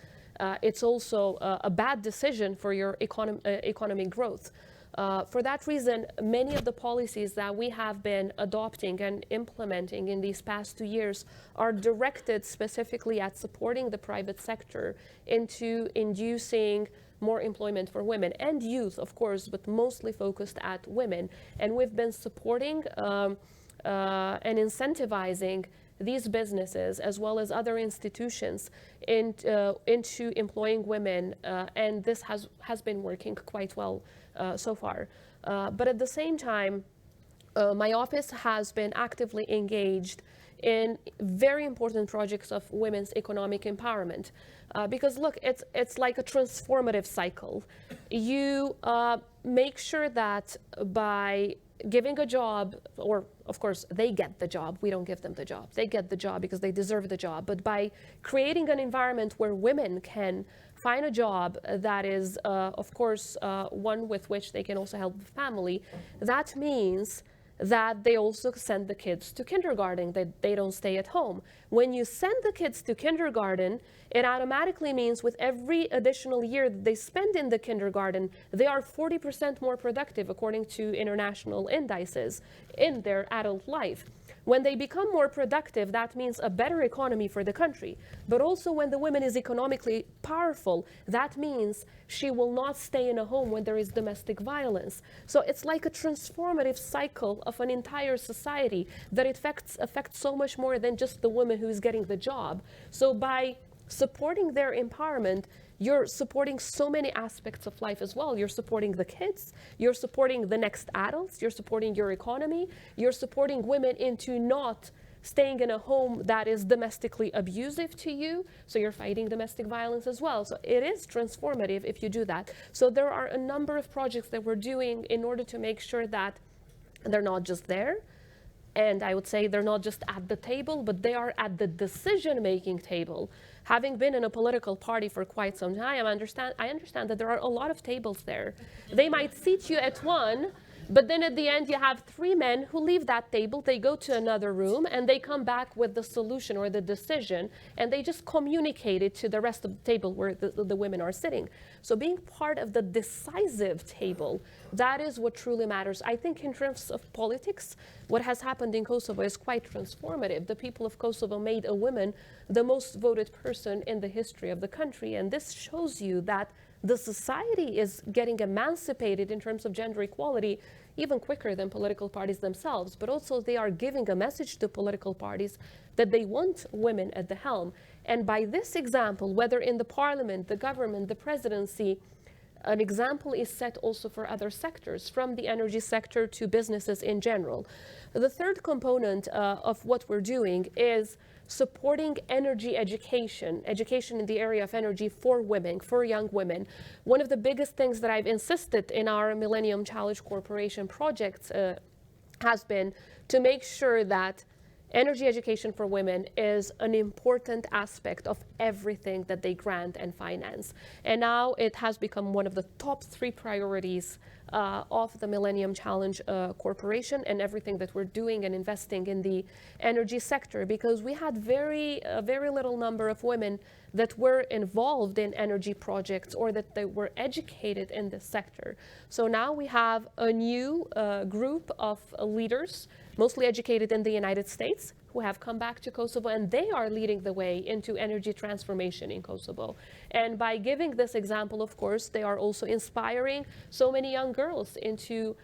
It's also a bad decision for your economic growth. For that reason, many of the policies that we have been adopting and implementing in these past 2 years are directed specifically at supporting the private sector into inducing more employment for women and youth, of course, but mostly focused at women. And we've been supporting and incentivizing these businesses as well as other institutions into employing women, and this has been working quite well so far. But at the same time, my office has been actively engaged in very important projects of women's economic empowerment. Because look, it's like a transformative cycle. You make sure that by giving a job, or of course they get the job, we don't give them the job, they get the job because they deserve the job, but by creating an environment where women can find a job that is of course one with which they can also help the family, that means that they also send the kids to kindergarten, that they don't stay at home. When you send the kids to kindergarten, it automatically means with every additional year that they spend in the kindergarten, they are 40% more productive according to international indices in their adult life. When they become more productive, that means a better economy for the country. But also when the woman is economically powerful, that means she will not stay in a home when there is domestic violence. So it's like a transformative cycle of an entire society that affects so much more than just the woman who is getting the job. So by supporting their empowerment, you're supporting so many aspects of life as well. You're supporting the kids, you're supporting the next adults, you're supporting your economy, you're supporting women into not staying in a home that is domestically abusive to you. So you're fighting domestic violence as well. So it is transformative if you do that. So there are a number of projects that we're doing in order to make sure that they're not just there. And I would say they're not just at the table, but they are at the decision-making table. Having been in a political party for quite some time, I understand that there are a lot of tables there. They might seat you at one, but then at the end, you have three men who leave that table, they go to another room, and they come back with the solution or the decision, and they just communicate it to the rest of the table where the women are sitting. So being part of the decisive table, that is what truly matters. I think in terms of politics, what has happened in Kosovo is quite transformative. The people of Kosovo made a woman the most voted person in the history of the country, and this shows you that the society is getting emancipated in terms of gender equality even quicker than political parties themselves, but also they are giving a message to political parties that they want women at the helm. And by this example, whether in the parliament, the government, the presidency, an example is set also for other sectors, from the energy sector to businesses in general. The third component of what we're doing is supporting energy education in the area of energy for women, for young women. One of the biggest things that I've insisted in our Millennium Challenge Corporation projects has been to make sure that energy education for women is an important aspect of everything that they grant and finance. And now it has become one of the top 3 priorities of the Millennium Challenge Corporation and everything that we're doing and investing in the energy sector, because we had a very little number of women that were involved in energy projects or that they were educated in this sector. So now we have a new group of leaders, mostly educated in the United States, who have come back to Kosovo, and they are leading the way into energy transformation in Kosovo. And by giving this example, of course, they are also inspiring so many young girls into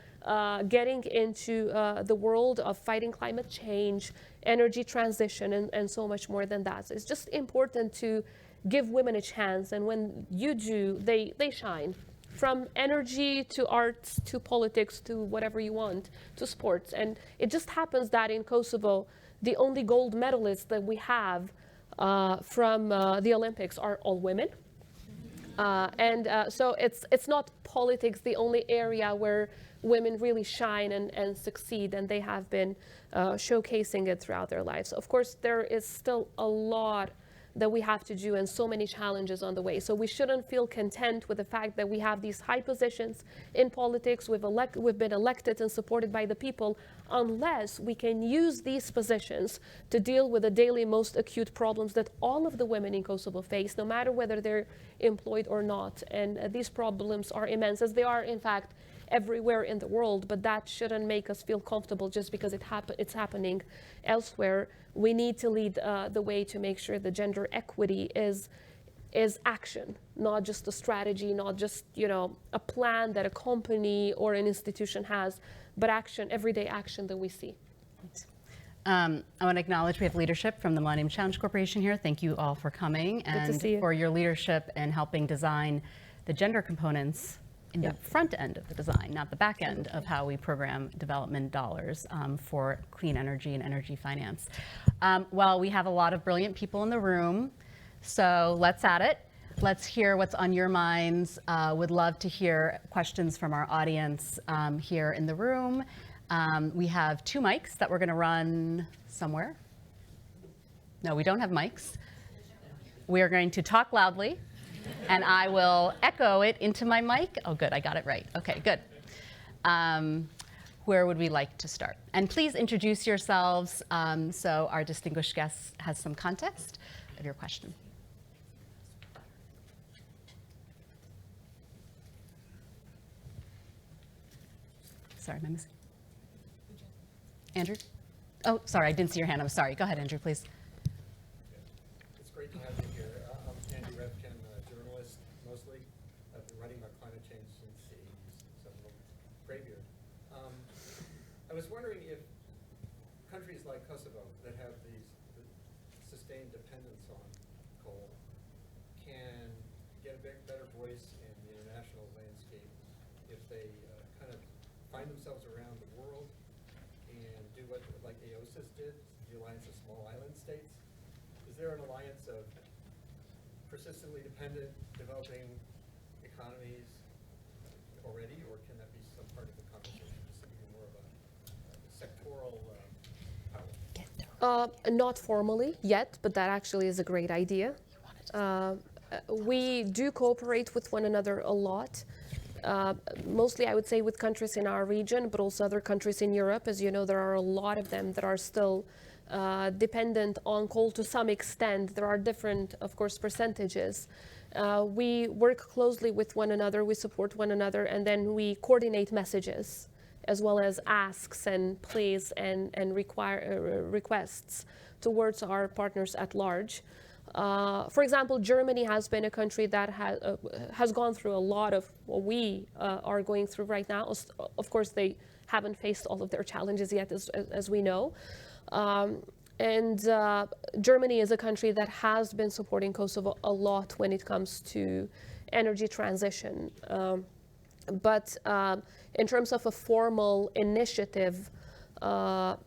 getting into the world of fighting climate change, energy transition, and so much more than that. So it's just important to give women a chance, and when you do, they shine. From energy to arts to politics to whatever you want, to sports. And it just happens that in Kosovo, the only gold medalists that we have from the Olympics are all women. So it's not politics the only area where women really shine and succeed, and they have been showcasing it throughout their lives. Of course, there is still a lot that we have to do and so many challenges on the way. So we shouldn't feel content with the fact that we have these high positions in politics, we've been elected and supported by the people, unless we can use these positions to deal with the daily most acute problems that all of the women in Kosovo face, no matter whether they're employed or not. And these problems are immense, as they are, in fact, everywhere in the world, but that shouldn't make us feel comfortable just because it's happening elsewhere. We need to lead the way to make sure that gender equity is action, not just a strategy, not just a plan that a company or an institution has, but action, everyday action that we see. I want to acknowledge we have leadership from the Millennium Challenge Corporation here. Thank you all for coming and for your leadership and helping design the gender components in the front end of the design, not the back end of how we program development dollars for clean energy and energy finance. Well, we have a lot of brilliant people in the room, so let's at it. Let's hear what's on your minds. Would love to hear questions from our audience here in the room. We have 2 mics that we're going to run somewhere. No, we don't have mics. We are going to talk loudly, and I will echo it into my mic. Oh, good, I got it right. Okay, good. Where would we like to start? And please introduce yourselves so our distinguished guest has some context of your question. Sorry, am I missing? Andrew? Oh, sorry, I didn't see your hand. I'm sorry. Go ahead, Andrew, please. It's great to have you here. I'm Andrew Revkin, a journalist mostly. I've been writing about climate change since the 80s, so I'm a graybeard. I was wondering if countries like Kosovo that have these sustained dependence on coal voice in the international landscape if they kind of find themselves around the world and do what like AOSIS did, the Alliance of Small Island States? Is there an alliance of persistently dependent developing economies already, or can that be some part of the conversation, just to be more of a sectoral power? Not formally yet, but that actually is a great idea. We do cooperate with one another a lot. Mostly, I would say, with countries in our region, but also other countries in Europe. As you know, there are a lot of them that are still dependent on coal to some extent. There are different, of course, percentages. We work closely with one another, we support one another, and then we coordinate messages, as well as asks and pleas and requests towards our partners at large. For example, Germany has been a country that has gone through a lot of what we are going through right now. Of course, they haven't faced all of their challenges yet, as we know. Germany is a country that has been supporting Kosovo a lot when it comes to energy transition. But in terms of a formal initiative,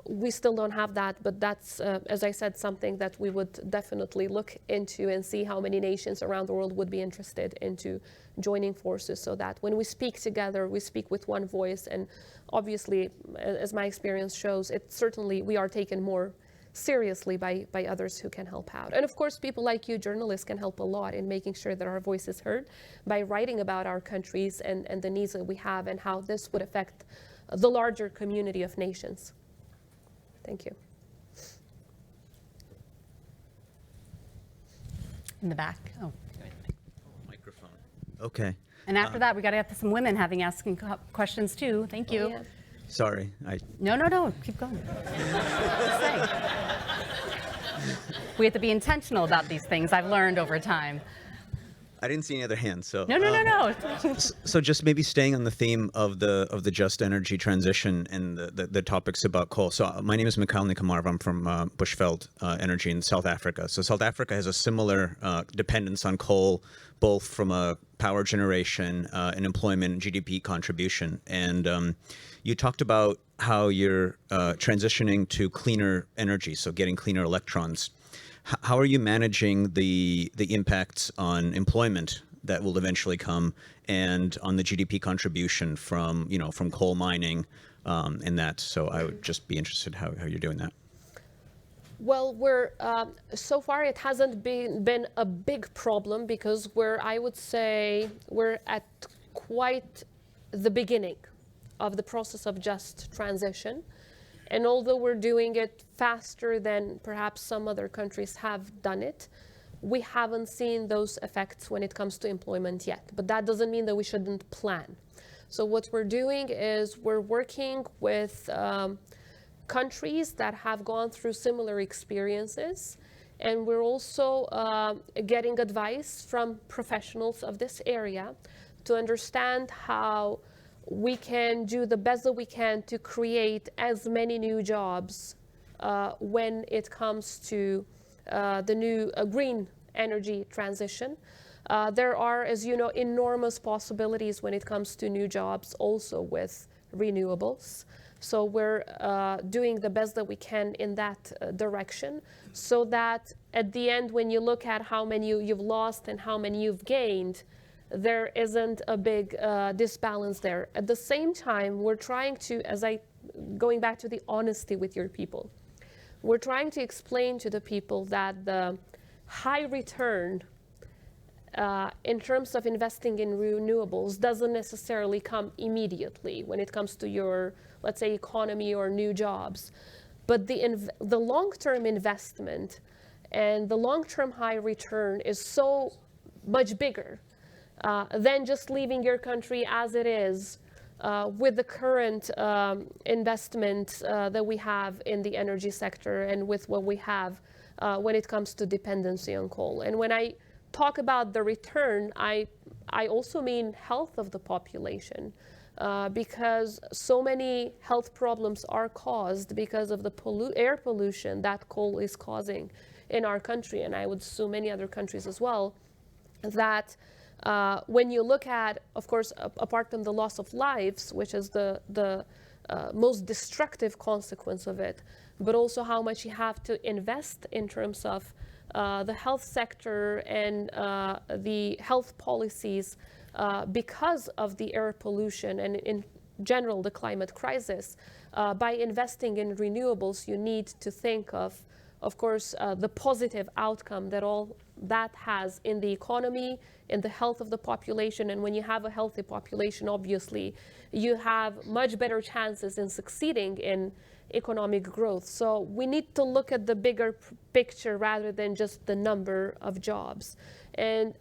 we still don't have that, but that's, as I said, something that we would definitely look into and see how many nations around the world would be interested into joining forces, so that when we speak together, we speak with one voice. And obviously, as my experience shows, it certainly, we are taken more seriously by others who can help out. And of course, people like you, journalists, can help a lot in making sure that our voice is heard by writing about our countries and the needs that we have and how this would affect the larger community of nations. Thank you. In the back. Oh. Microphone. Okay. And after that, we got to get to some women asking questions too. Thank you. Oh, yeah. Sorry. No. Keep going. Just saying. We have to be intentional about these things. I've learned over time. I didn't see any other hands, so. No. So just maybe staying on the theme of the just energy transition and the topics about coal. So my name is Mikhail Nikomarov. I'm from Bushveld Energy in South Africa. So South Africa has a similar dependence on coal, both from a power generation and employment and GDP contribution. And you talked about how you're transitioning to cleaner energy, so getting cleaner electrons. How are you managing the impacts on employment that will eventually come, and on the GDP contribution from coal mining and that? So I would just be interested how you're doing that. Well, so far it hasn't been a big problem, because I would say we're at quite the beginning of the process of just transition. And although we're doing it faster than perhaps some other countries have done it, we haven't seen those effects when it comes to employment yet. But that doesn't mean that we shouldn't plan. So what we're doing is we're working with countries that have gone through similar experiences. And we're also getting advice from professionals of this area to understand how we can do the best that we can to create as many new jobs when it comes to the new green energy transition. There are, as you know, enormous possibilities when it comes to new jobs also with renewables. So we're doing the best that we can in that direction, so that at the end, when you look at how many you've lost and how many you've gained, there isn't a big disbalance there. At the same time, we're trying to, going back to the honesty with your people, we're trying to explain to the people that the high return in terms of investing in renewables doesn't necessarily come immediately when it comes to your, let's say, economy or new jobs. But the long-term investment and the long-term high return is so much bigger than just leaving your country as it is with the current investment that we have in the energy sector and with what we have when it comes to dependency on coal. And when I talk about the return, I also mean health of the population, because so many health problems are caused because of the air pollution that coal is causing in our country, and I would assume many other countries as well, that When you look at, of course, apart from the loss of lives, which is the most destructive consequence of it, but also how much you have to invest in terms of the health sector and the health policies because of the air pollution and in general the climate crisis. By investing in renewables, you need to think of course, the positive outcome that all that has in the economy, in the health of the population. And when you have a healthy population, obviously, you have much better chances in succeeding in economic growth. So we need to look at the bigger picture rather than just the number of jobs. And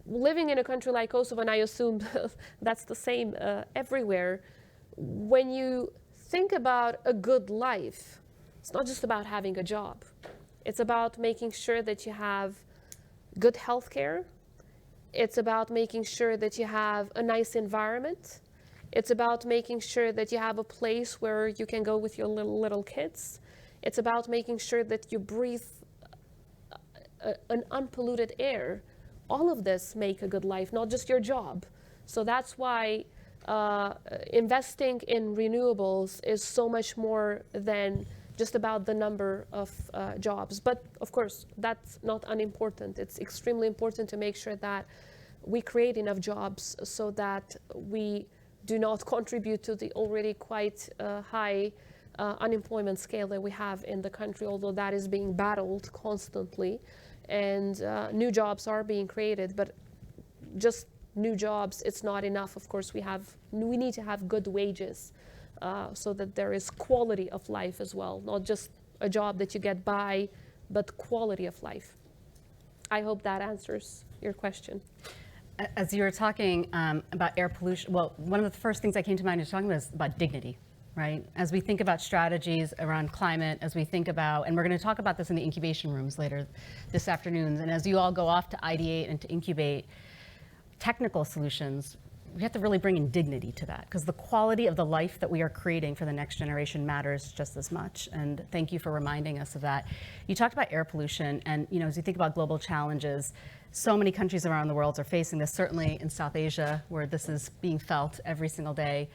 living in a country like Kosovo, and I assume that's the same everywhere, when you think about a good life, it's not just about having a job. It's about making sure that you have good health care. It's about making sure that you have a nice environment. It's about making sure that you have a place where you can go with your little kids. It's about making sure that you breathe an unpolluted air. All of this make a good life, not just your job. So that's why investing in renewables is so much more than just about the number of jobs. But of course, that's not unimportant. It's extremely important to make sure that we create enough jobs so that we do not contribute to the already quite high unemployment scale that we have in the country, although that is being battled constantly. And new jobs are being created, but just new jobs, it's not enough. Of course, we need to have good wages so that there is quality of life as well, not just a job that you get by, but quality of life. I hope that answers your question. As you were talking about air pollution, well, one of the first things that came to mind is talking about dignity, right? As we think about strategies around climate, as we think about, and we're going to talk about this in the incubation rooms later this afternoon, and as you all go off to ideate and to incubate technical solutions, we have to really bring in dignity to that, because the quality of the life that we are creating for the next generation matters just as much. And thank you for reminding us of that. You talked about air pollution, and as you think about global challenges, so many countries around the world are facing this, certainly in South Asia, where this is being felt every single day.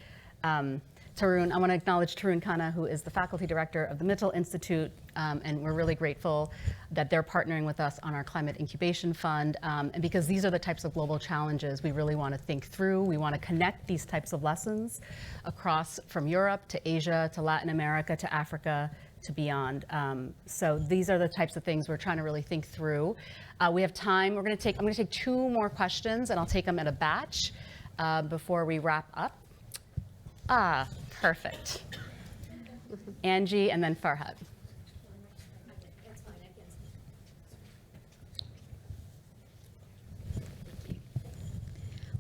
Tarun, I want to acknowledge Tarun Khanna, who is the faculty director of the Mittal Institute, and we're really grateful that they're partnering with us on our Climate Incubation Fund, and because these are the types of global challenges we really want to think through. We want to connect these types of lessons across from Europe to Asia to Latin America to Africa to beyond. So these are the types of things we're trying to really think through. We have time. I'm going to take two more questions, and I'll take them at a batch before we wrap up. Perfect. Angie and then Farhad.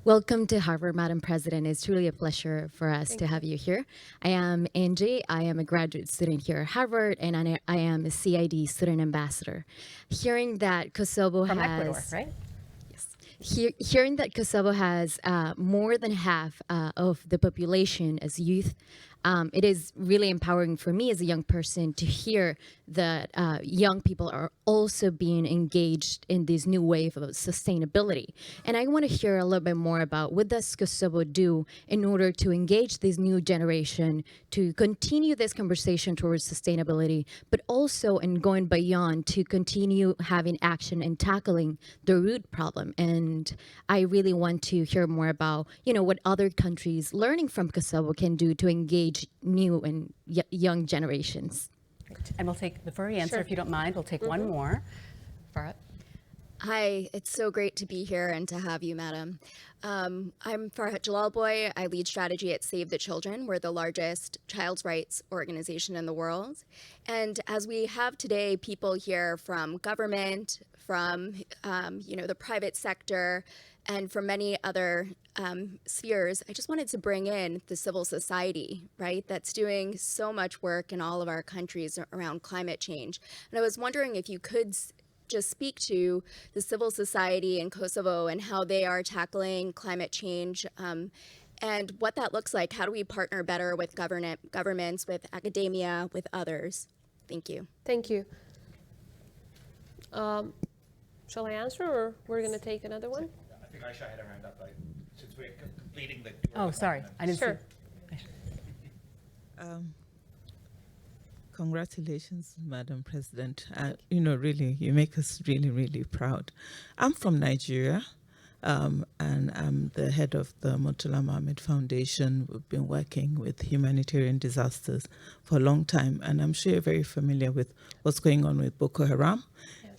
Welcome to Harvard, Madam President. It's truly a pleasure for us to have you here. I am Angie. I am a graduate student here at Harvard, and I am a CID student ambassador. Hearing that Kosovo From has... Ecuador, right? Hearing that Kosovo has more than half of the population as youth, it is really empowering for me as a young person to hear that young people are also being engaged in this new wave of sustainability. And I want to hear a little bit more about what does Kosovo do in order to engage this new generation to continue this conversation towards sustainability, but also in going beyond to continue having action and tackling the root problem. And I really want to hear more about, what other countries learning from Kosovo can do to engage new and young generations. And we'll take, before you answer, if you don't mind, we'll take one more. Farhad. Hi, it's so great to be here and to have you, Madam. I'm Farhad Jalalboy. I lead strategy at Save the Children. We're the largest child's rights organization in the world. And as we have today people here from government, from the private sector, and from many other spheres, I just wanted to bring in the civil society, right, that's doing so much work in all of our countries around climate change. And I was wondering if you could just speak to the civil society in Kosovo and how they are tackling climate change and what that looks like. How do we partner better with governments, with academia, with others? Thank you. Thank you. Shall I answer, or we're going to take another one? I think Aisha had her hand up, since we're completing the. Oh, sorry, I didn't Sure. see. Congratulations, Madam President. Really, you make us really, really proud. I'm from Nigeria, and I'm the head of the Murtala Mohammed Foundation. We've been working with humanitarian disasters for a long time, and I'm sure you're very familiar with what's going on with Boko Haram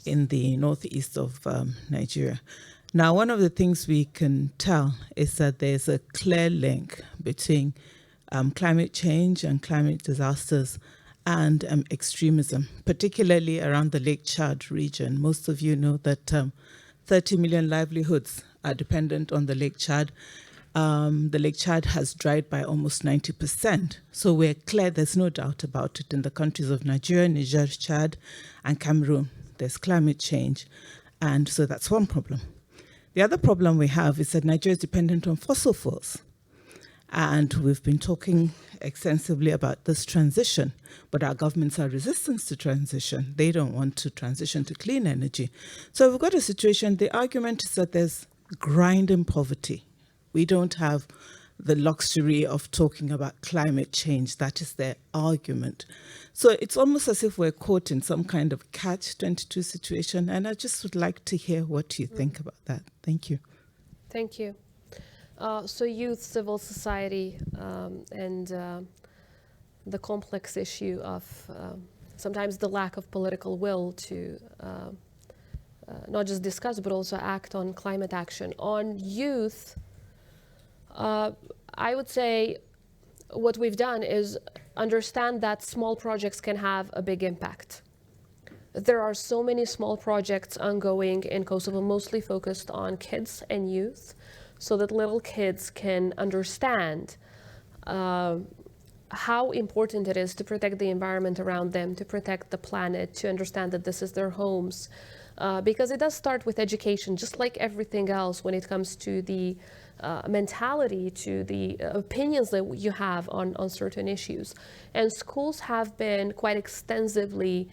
in the northeast of Nigeria. Now, one of the things we can tell is that there's a clear link between climate change and climate disasters and extremism, particularly around the Lake Chad region. Most of you know that 30 million livelihoods are dependent on the Lake Chad. The Lake Chad has dried by almost 90%. So we're clear, there's no doubt about it. In the countries of Nigeria, Niger, Chad, and Cameroon, there's climate change. And so that's one problem. The other problem we have is that Nigeria is dependent on fossil fuels. And we've been talking extensively about this transition, but our governments are resistant to transition. They don't want to transition to clean energy. So we've got a situation, the argument is that there's grinding poverty. We don't have the luxury of talking about climate change. That is their argument. So it's almost as if we're caught in some kind of catch-22 situation, and I just would like to hear what you think about that. Thank you. Thank you. So youth, civil society, and the complex issue of sometimes the lack of political will to not just discuss, but also act on climate action. On youth, I would say what we've done is understand that small projects can have a big impact. There are so many small projects ongoing in Kosovo, mostly focused on kids and youth, so that little kids can understand how important it is to protect the environment around them, to protect the planet, to understand that this is their homes. Because it does start with education, just like everything else when it comes to the mentality, to the opinions that you have on certain issues. And schools have been quite extensively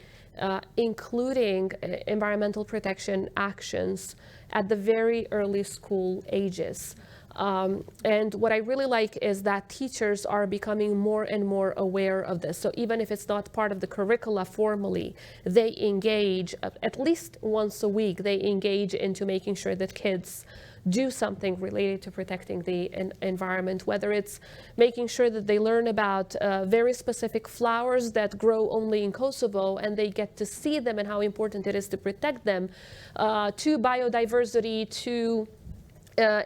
including environmental protection actions at the very early school ages. And what I really like is that teachers are becoming more and more aware of this. So even if it's not part of the curricula formally, they engage at least once a week, they engage into making sure that kids do something related to protecting the environment, whether it's making sure that they learn about very specific flowers that grow only in Kosovo and they get to see them and how important it is to protect them, to biodiversity, to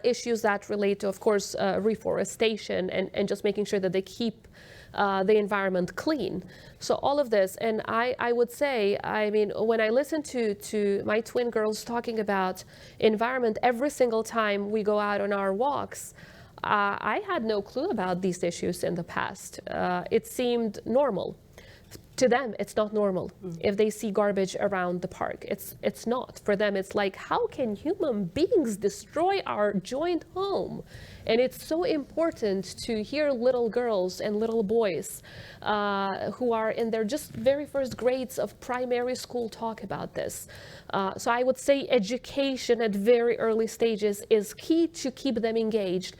issues that relate to, of course, reforestation and just making sure that they keep the environment clean. So all of this, and I would say, I mean, when I listen to my twin girls talking about environment every single time we go out on our walks, I had no clue about these issues in the past. It seemed normal. To them, it's not normal. If they see garbage around the park, it's not. For them, it's like, how can human beings destroy our joint home? And it's so important to hear little girls and little boys who are in their just very first grades of primary school talk about this. So I would say education at very early stages is key to keep them engaged.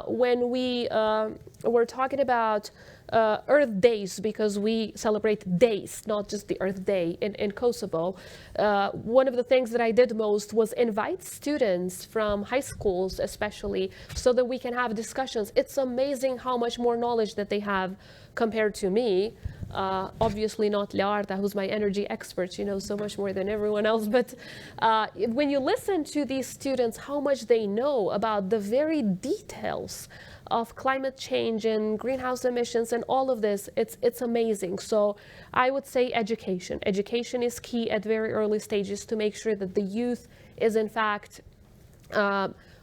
When we were talking about Earth Days, because we celebrate days, not just the Earth Day in Kosovo. One of the things that I did most was invite students from high schools, especially, so that we can have discussions. It's amazing how much more knowledge that they have compared to me. Obviously not Learta, who's my energy expert. She knows so much more than everyone else. But when you listen to these students, how much they know about the very details of climate change and greenhouse emissions and all of this, it's amazing. So I would say education. Education is key at very early stages to make sure that the youth is in fact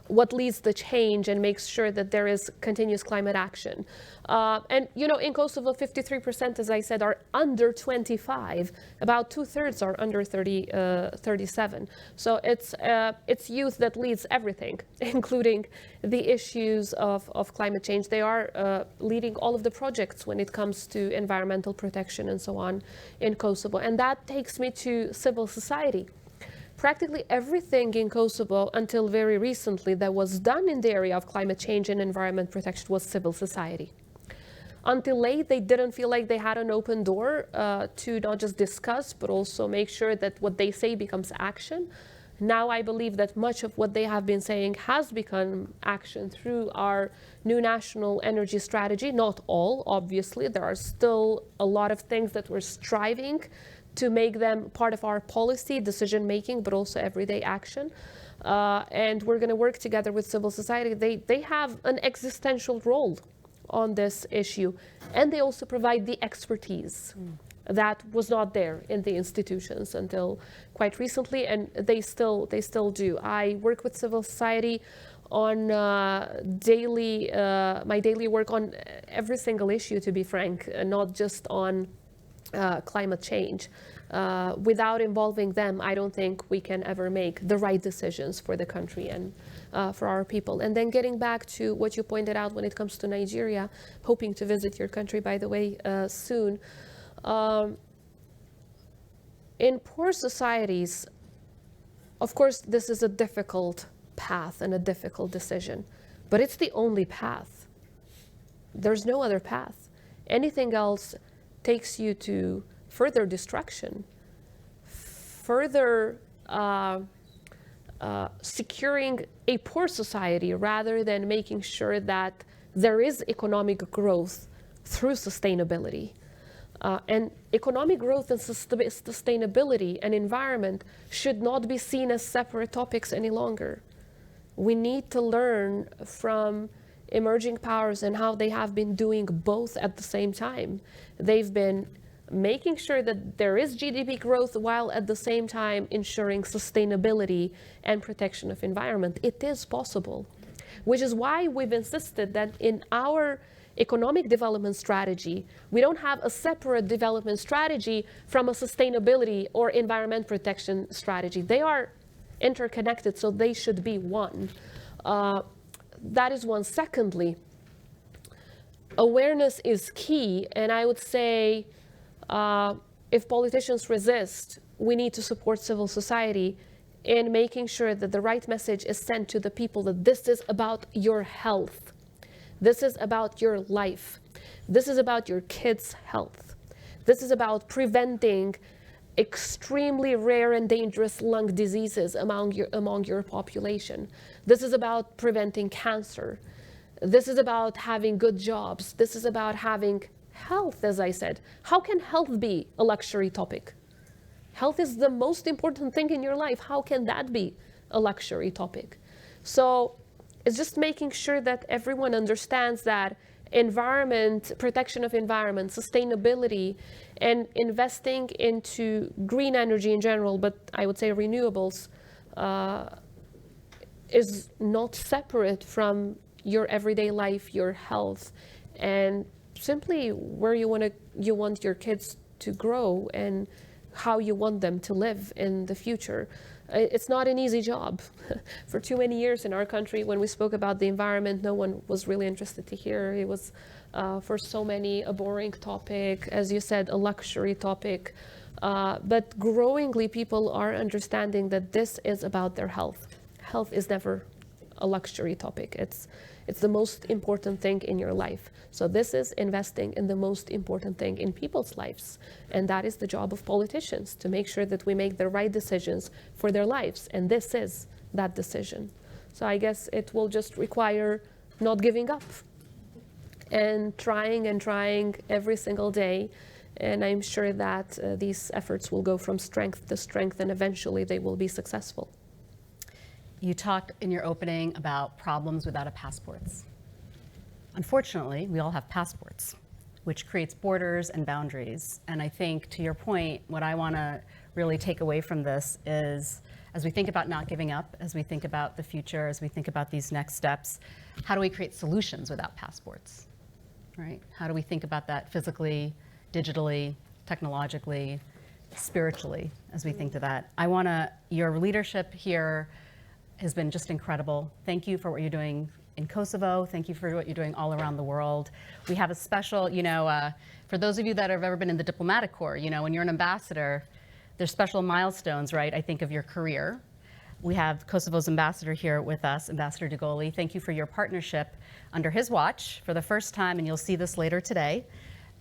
what leads the change and makes sure that there is continuous climate action. And you know, in Kosovo, 53%, as I said, are under 25. About 2/3 are under 37. So it's youth that leads everything, including the issues of climate change. They are leading all of the projects when it comes to environmental protection and so on in Kosovo. And that takes me to civil society. practically everything in Kosovo until very recently that was done in the area of climate change and environment protection was civil society. Until late, they didn't feel like they had an open door to not just discuss, but also make sure that what they say becomes action. Now I believe that much of what they have been saying has become action through our new national energy strategy. Not all, obviously. There are still a lot of things that we're striving to make them part of our policy, decision-making, but also everyday action. And we're going to work together with civil society. They have an existential role on this issue, and they also provide the expertise that was not there in the institutions until quite recently, and they still do. I work with civil society on my daily work on every single issue, to be frank, not just on climate change. Without involving them, I don't think we can ever make the right decisions for the country and for our people. And then getting back to what you pointed out when it comes to Nigeria, hoping to visit your country, by the way, soon. In poor societies, of course, this is a difficult path and a difficult decision, but it's the only path. There's no other path. Anything else takes you to further destruction, further securing a poor society rather than making sure that there is economic growth through sustainability. And economic growth and sustainability and environment should not be seen as separate topics any longer. We need to learn from emerging powers and how they have been doing both at the same time. They've been making sure that there is GDP growth while at the same time ensuring sustainability and protection of environment. It is possible, which is why we've insisted that in our economic development strategy, we don't have a separate development strategy from a sustainability or environment protection strategy. They are interconnected, so they should be one. That is one. Secondly, awareness is key, and I would say if politicians resist, we need to support civil society in making sure that the right message is sent to the people that this is about your health. This is about your life. This is about your kids' health. This is about preventing extremely rare and dangerous lung diseases among your population. This is about preventing cancer. This is about having good jobs. This is about having health, as I said. How can health be a luxury topic? Health is the most important thing in your life. How can that be a luxury topic? So it's just making sure that everyone understands that environment, protection of environment, sustainability, and investing into green energy in general, but I would say renewables, is not separate from your everyday life, your health, and simply where you want your kids to grow and how you want them to live in the future. It's not an easy job. For too many years in our country, when we spoke about the environment, no one was really interested to hear. It was, for so many, a boring topic, as you said, a luxury topic. But growingly, people are understanding that this is about their health. Health is never a luxury topic. It's the most important thing in your life. So this is investing in the most important thing in people's lives. And that is the job of politicians, to make sure that we make the right decisions for their lives. And this is that decision. So I guess it will just require not giving up and trying every single day. And I'm sure that these efforts will go from strength to strength, and eventually they will be successful. You talked in your opening about problems with out-of-passports. Unfortunately, we all have passports, which creates borders and boundaries. And I think, to your point, what I want to really take away from this is, as we think about not giving up, as we think about the future, as we think about these next steps, how do we create solutions without passports, right? How do we think about that physically, digitally, technologically, spiritually, as we think to that? Your leadership here has been just incredible. Thank you for what you're doing in Kosovo. Thank you for what you're doing all around the world. We have a special, for those of you that have ever been in the diplomatic corps, when you're an ambassador, there's special milestones, right? I think of your career. We have Kosovo's ambassador here with us, Ambassador Dugoli. Thank you for your partnership under his watch for the first time, and you'll see this later today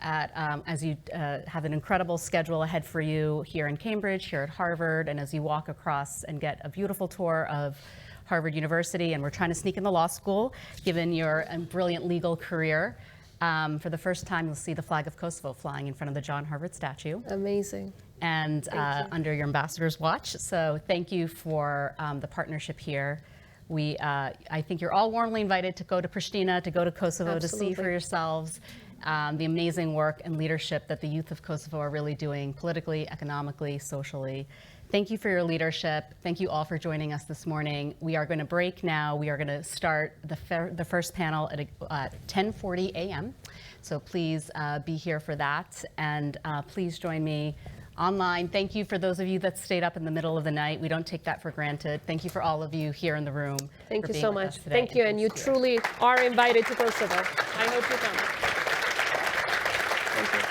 as you have an incredible schedule ahead for you here in Cambridge, here at Harvard, and as you walk across and get a beautiful tour of Harvard University, and we're trying to sneak in the law school, given your brilliant legal career. For the first time, you'll see the flag of Kosovo flying in front of the John Harvard statue. Amazing. And under your ambassador's watch. So thank you for the partnership here. I think you're all warmly invited to go to Pristina, to go to Kosovo, Absolutely. to see for yourselves the amazing work and leadership that the youth of Kosovo are really doing politically, economically, socially. Thank you for your leadership. Thank you all for joining us this morning. We are going to break now. We are going to start the first panel at 10:40 a.m. So please be here for that. And please join me online. Thank you for those of you that stayed up in the middle of the night. We don't take that for granted. Thank you for all of you here in the room. Thank for you being so with much. us today. Thank you, and you thanks to truly are invited to Kosovo. I hope you come. Thank you.